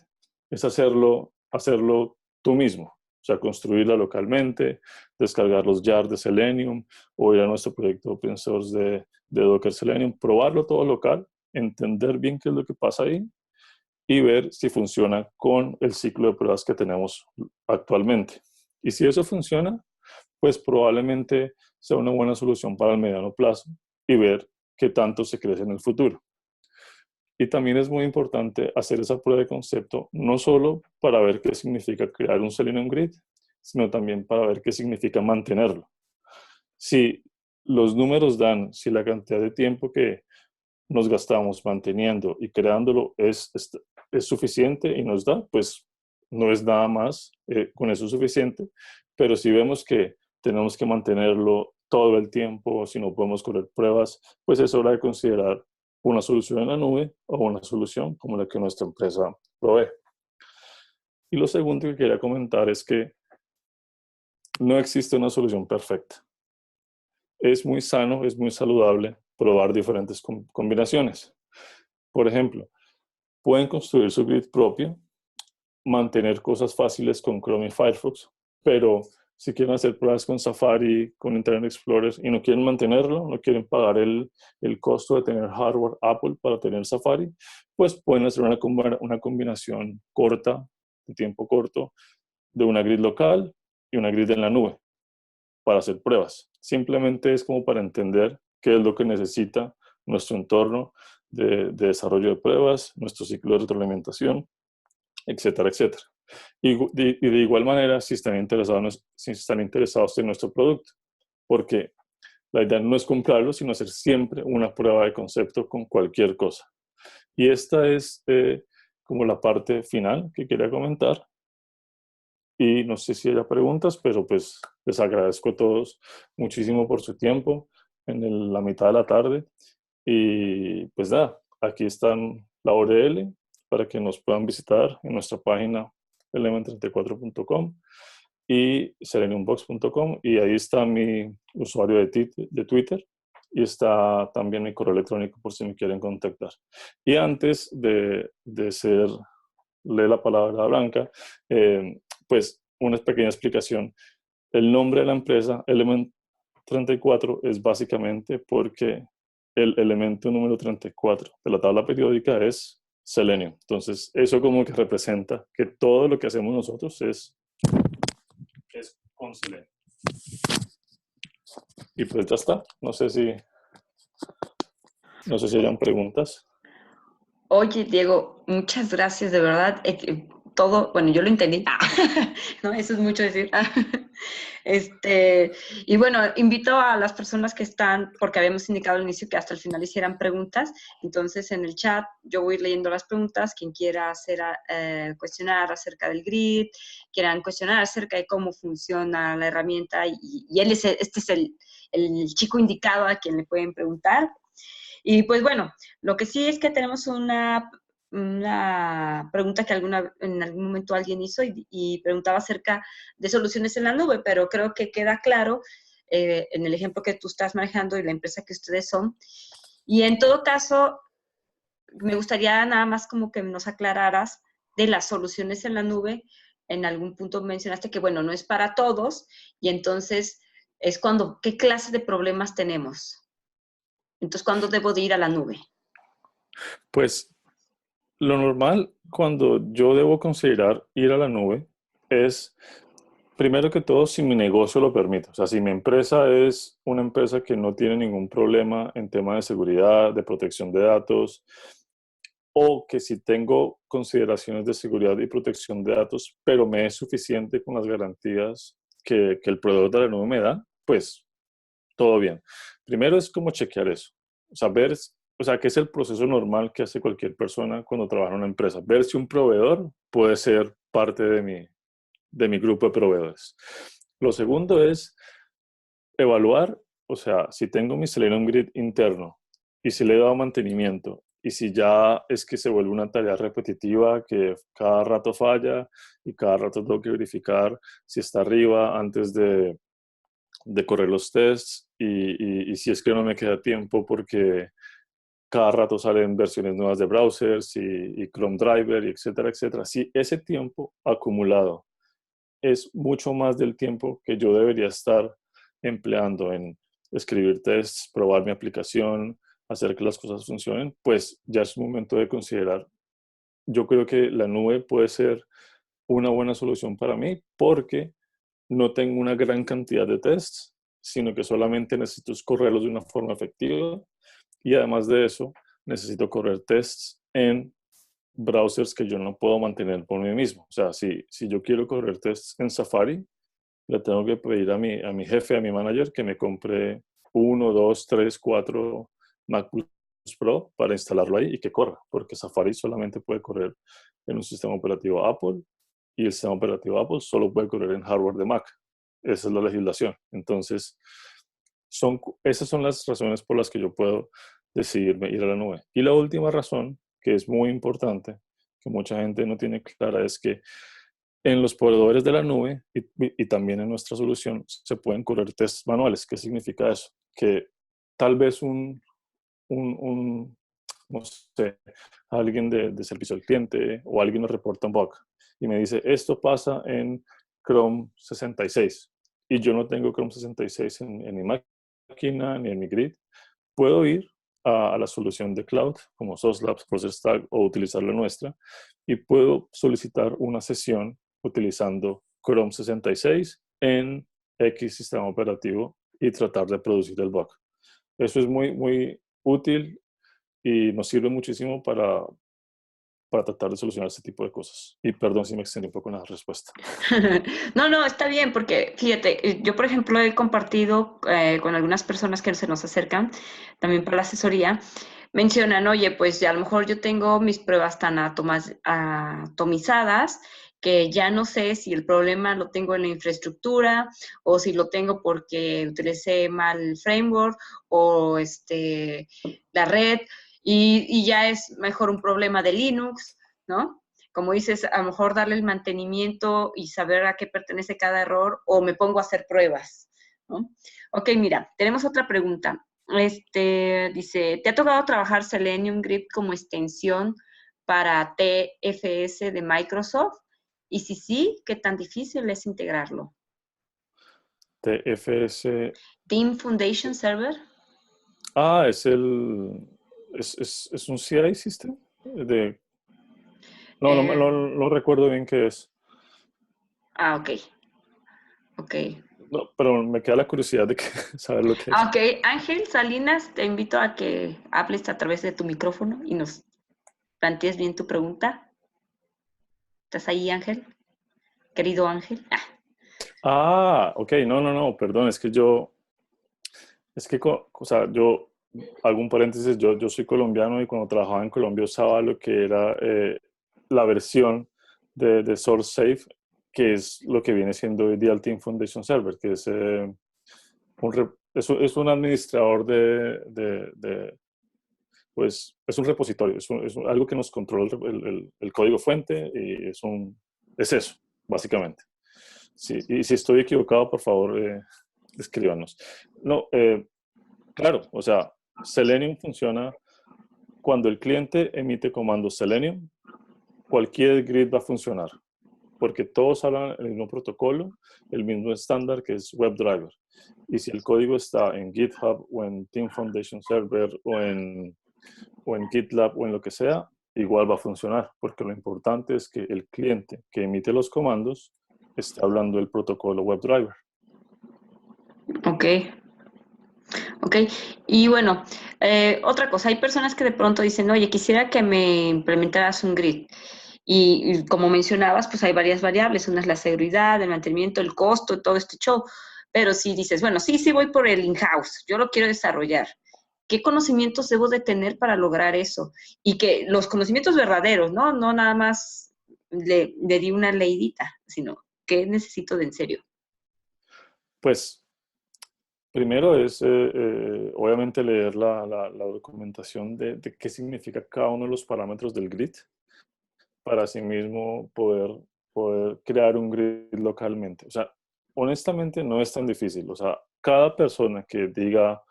es hacerlo tú mismo. O sea, construirla localmente, descargar los jars de Selenium o ir a nuestro proyecto open source de Docker Selenium, probarlo todo local, entender bien qué es lo que pasa ahí y ver si funciona con el ciclo de pruebas que tenemos actualmente. Y si eso funciona, pues probablemente sea una buena solución para el mediano plazo y ver qué tanto se crece en el futuro. Y también es muy importante hacer esa prueba de concepto, no solo para ver qué significa crear un Selenium Grid, sino también para ver qué significa mantenerlo. Si los números dan, si la cantidad de tiempo que nos gastamos manteniendo y creándolo es suficiente y nos da, pues no es nada más, con eso es suficiente, pero si vemos que tenemos que mantenerlo todo el tiempo, si no podemos correr pruebas, pues es hora de considerar una solución en la nube o una solución como la que nuestra empresa provee. Y lo segundo que quería comentar es que no existe una solución perfecta. Es muy sano, es muy saludable probar diferentes combinaciones. Por ejemplo, pueden construir su grid propio, mantener cosas fáciles con Chrome y Firefox, pero si quieren hacer pruebas con Safari, con Internet Explorer y no quieren mantenerlo, no quieren pagar el costo de tener hardware Apple para tener Safari, pues pueden hacer una combinación corta, de tiempo corto, de una grid local y una grid en la nube para hacer pruebas. Simplemente es como para entender qué es lo que necesita nuestro entorno de desarrollo de pruebas, nuestro ciclo de retroalimentación, etcétera, etcétera. Y de igual manera, si están interesados en nuestro producto, porque la idea no es comprarlo, sino hacer siempre una prueba de concepto con cualquier cosa. Y esta es como la parte final que quería comentar. Y no sé si haya preguntas, pero pues les agradezco a todos muchísimo por su tiempo en la mitad de la tarde. Y pues nada, aquí están la URL para que nos puedan visitar en nuestra página element34.com y seleniumbox.com, y ahí está mi usuario de Twitter y está también mi correo electrónico por si me quieren contactar. Y antes de leer la palabra blanca, pues una pequeña explicación. El nombre de la empresa, Element 34, es básicamente porque el elemento número 34 de la tabla periódica es selenio. Entonces, eso como que representa que todo lo que hacemos nosotros es con selenio. Y pues ya está. No sé si hayan preguntas. Oye, Diego, muchas gracias, de verdad. Todo, bueno, yo lo entendí. No, eso es mucho decir. Este, y bueno, invito a las personas que están, porque habíamos indicado al inicio que hasta el final hicieran preguntas. Entonces, en el chat yo voy a ir leyendo las preguntas. Quien quiera hacer cuestionar acerca del grid, quieran cuestionar acerca de cómo funciona la herramienta, y él este es el chico indicado a quien le pueden preguntar. Y pues bueno, lo que sí es que tenemos una pregunta que en algún momento alguien hizo y preguntaba acerca de soluciones en la nube, pero creo que queda claro en el ejemplo que tú estás manejando y la empresa que ustedes son. Y en todo caso, me gustaría nada más como que nos aclararas de las soluciones en la nube. En algún punto mencionaste que, bueno, no es para todos, y entonces es cuando, ¿qué clase de problemas tenemos? Entonces, ¿cuándo debo de ir a la nube? Pues lo normal cuando yo debo considerar ir a la nube es, primero que todo, si mi negocio lo permite. O sea, si mi empresa es una empresa que no tiene ningún problema en tema de seguridad, de protección de datos, o que si tengo consideraciones de seguridad y protección de datos, pero me es suficiente con las garantías que el proveedor de la nube me da, pues todo bien. Primero es como chequear eso. O sea, que es el proceso normal que hace cualquier persona cuando trabaja en una empresa. Ver si un proveedor puede ser parte de mi grupo de proveedores. Lo segundo es evaluar, o sea, si tengo mi Selenium Grid interno y si le he dado mantenimiento y si ya es que se vuelve una tarea repetitiva que cada rato falla y cada rato tengo que verificar si está arriba antes de correr los tests y si es que no me queda tiempo porque cada rato salen versiones nuevas de browsers y Chrome Driver, y etcétera, etcétera. Si ese tiempo acumulado es mucho más del tiempo que yo debería estar empleando en escribir tests, probar mi aplicación, hacer que las cosas funcionen, pues ya es momento de considerar yo creo que la nube puede ser una buena solución para mí porque no tengo una gran cantidad de tests, sino que solamente necesito correrlos de una forma efectiva y además de eso necesito correr tests en browsers que yo no puedo mantener por mí mismo. O sea, si yo quiero correr tests en Safari, le tengo que pedir a mi jefe, a mi manager, que me compre 1, 2, 3, 4 MacBooks Pro para instalarlo ahí y que corra, porque Safari solamente puede correr en un sistema operativo Apple y el sistema operativo Apple solo puede correr en hardware de Mac. Esa es la legislación. Entonces, esas son las razones por las que yo puedo decidirme ir a la nube. Y la última razón, que es muy importante, que mucha gente no tiene clara, es que en los proveedores de la nube y también en nuestra solución se pueden correr tests manuales. ¿Qué significa eso? Que tal vez no sé, alguien de servicio al cliente o alguien nos reporta un bug y me dice, esto pasa en Chrome 66 y yo no tengo Chrome 66 en mi máquina ni en mi grid, puedo ir a la solución de cloud como SOS Labs, ProcessTag o utilizar la nuestra y puedo solicitar una sesión utilizando Chrome 66 en X sistema operativo y tratar de producir el bug. Eso es muy, muy útil y nos sirve muchísimo para tratar de solucionar este tipo de cosas. Y perdón si me extendí un poco en la respuesta. No, no, está bien, porque fíjate, yo por ejemplo he compartido con algunas personas que se nos acercan, también para la asesoría, mencionan, oye, pues ya a lo mejor yo tengo mis pruebas tan atomizadas que ya no sé si el problema lo tengo en la infraestructura o si lo tengo porque utilicé mal el framework o la red y ya es mejor un problema de Linux, ¿no? Como dices, a lo mejor darle el mantenimiento y saber a qué pertenece cada error o me pongo a hacer pruebas, ¿no? Ok, mira, tenemos otra pregunta. Dice, ¿te ha tocado trabajar Selenium Grid como extensión para TFS de Microsoft? Y si sí, ¿qué tan difícil es integrarlo? TFS. Team Foundation Server. Ah, es un CI system. No recuerdo bien qué es. Ok. Ok. No, pero me queda la curiosidad de saber lo que es. Ok, Ángel Salinas, te invito a que hables a través de tu micrófono y nos plantees bien tu pregunta. ¿Estás ahí, Ángel? Querido Ángel. Ok, no, perdón, o sea, yo hago un paréntesis, yo soy colombiano y cuando trabajaba en Colombia usaba lo que era la versión de SourceSafe, que es lo que viene siendo hoy día el Team Foundation Server, que es un administrador pues es un repositorio, es algo que nos controla el código fuente y es eso, básicamente. Sí, y si estoy equivocado, por favor, escríbanos. No, claro, o sea, Selenium funciona cuando el cliente emite comando Selenium, cualquier grid va a funcionar, porque todos hablan el mismo protocolo, el mismo estándar que es WebDriver. Y si el código está en GitHub o en Team Foundation Server o en GitLab o en lo que sea, igual va a funcionar, porque lo importante es que el cliente que emite los comandos esté hablando el protocolo WebDriver. Ok, ok. Y bueno, otra cosa, hay personas que de pronto dicen, oye, quisiera que me implementaras un grid. Y como mencionabas, pues hay varias variables. Una es la seguridad, el mantenimiento, el costo, todo este show. Pero si dices, bueno, sí voy por el in-house, yo lo quiero desarrollar. ¿Qué conocimientos debo de tener para lograr eso? Y que los conocimientos verdaderos, ¿no? No nada más le di una leidita, sino ¿qué necesito de en serio? Pues primero es obviamente leer la documentación de qué significa cada uno de los parámetros del grid para así mismo poder crear un grid localmente. O sea, honestamente no es tan difícil. O sea, cada persona que tenga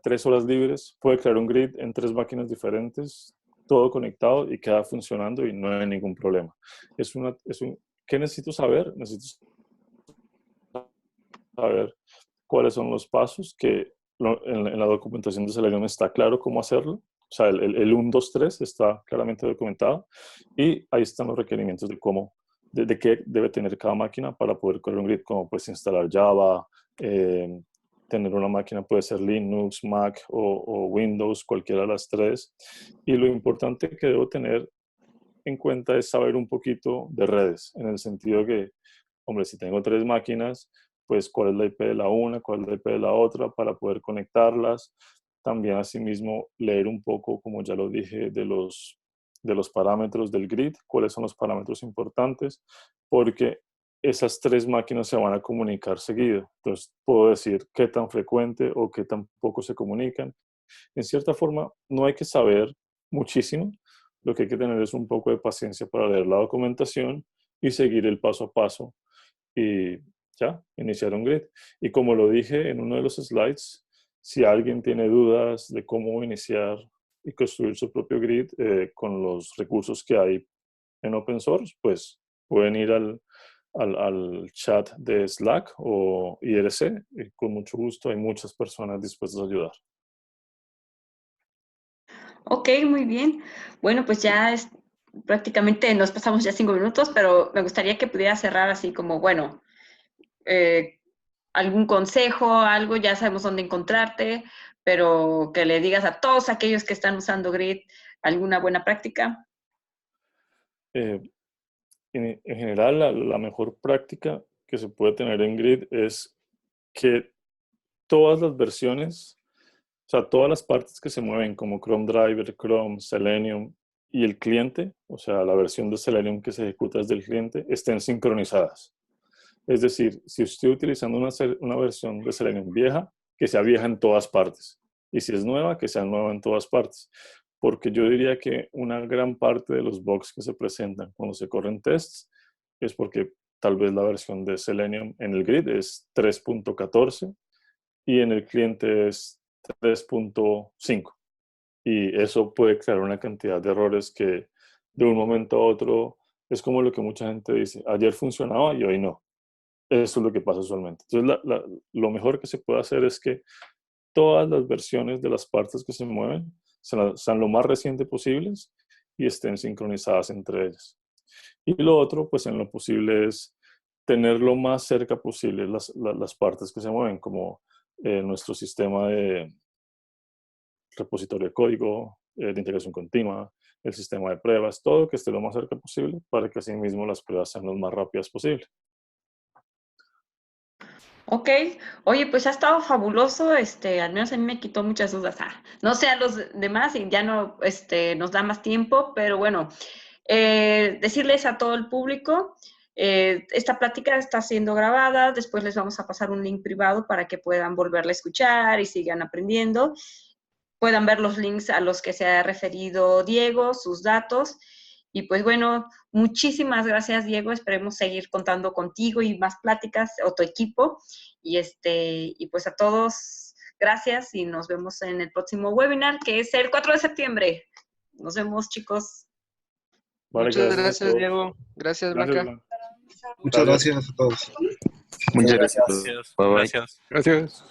3 horas libres puede crear un grid en 3 máquinas diferentes, todo conectado y queda funcionando y no hay ningún problema. ¿Qué necesito saber? Necesito saber cuáles son los pasos, que en la documentación de Selenium está claro cómo hacerlo. O sea, el 1, 2, 3 está claramente documentado y ahí están los requerimientos de cómo, de qué debe tener cada máquina para poder correr un grid, como pues instalar Java, tener una máquina puede ser Linux, Mac o Windows, cualquiera de las tres. Y lo importante que debo tener en cuenta es saber un poquito de redes, en el sentido que, hombre, si tengo 3 máquinas, pues cuál es la IP de la una, cuál es la IP de la otra para poder conectarlas. También asimismo leer un poco, como ya lo dije, de los parámetros del grid, cuáles son los parámetros importantes, porque esas 3 máquinas se van a comunicar seguido. Entonces puedo decir qué tan frecuente o qué tan poco se comunican. En cierta forma, no hay que saber muchísimo, lo que hay que tener es un poco de paciencia para leer la documentación y seguir el paso a paso y ya, iniciar un grid. Y como lo dije en uno de los slides, si alguien tiene dudas de cómo iniciar y construir su propio grid con los recursos que hay en open source, pues pueden ir al chat de Slack o IRC y con mucho gusto hay muchas personas dispuestas a ayudar. Ok, muy bien. Bueno, pues ya prácticamente nos pasamos ya 5 minutos, pero me gustaría que pudiera cerrar así como, bueno, eh, algún consejo, algo, ya sabemos dónde encontrarte, pero que le digas a todos aquellos que están usando Grid alguna buena práctica. Eh, en general, la mejor práctica que se puede tener en Grid es que todas las versiones, o sea, todas las partes que se mueven como Chrome Driver, Chrome, Selenium y el cliente, o sea, la versión de Selenium que se ejecuta desde el cliente, estén sincronizadas. Es decir, si estoy utilizando una versión de Selenium vieja, que sea vieja en todas partes. Y si es nueva, que sea nueva en todas partes. Porque yo diría que una gran parte de los bugs que se presentan cuando se corren tests es porque tal vez la versión de Selenium en el grid es 3.14 y en el cliente es 3.5. Y eso puede crear una cantidad de errores que de un momento a otro es como lo que mucha gente dice, ayer funcionaba y hoy no. Eso es lo que pasa usualmente. Entonces, lo mejor que se puede hacer es que todas las versiones de las partes que se mueven sean lo más reciente posibles y estén sincronizadas entre ellas. Y lo otro, pues en lo posible es tener lo más cerca posible las partes que se mueven, como nuestro sistema de repositorio de código, de integración continua, el sistema de pruebas, todo que esté lo más cerca posible para que así mismo las pruebas sean lo más rápidas posible. Ok, oye, pues ha estado fabuloso, al menos a mí me quitó muchas dudas. No sé a los demás y ya no, nos da más tiempo, pero bueno, decirles a todo el público, esta plática está siendo grabada, después les vamos a pasar un link privado para que puedan volverla a escuchar y sigan aprendiendo, puedan ver los links a los que se ha referido Diego, sus datos. Y pues bueno, muchísimas gracias, Diego. Esperemos seguir contando contigo y más pláticas o tu equipo. Y pues a todos, gracias y nos vemos en el próximo webinar, que es el 4 de septiembre. Nos vemos, chicos. Vale, Muchas gracias a gracias, todos. Diego. Gracias, Gracias, Blanca. Blanca. Muchas Gracias. gracias a todos. Muchas gracias. Gracias. Bye bye. Gracias. Gracias.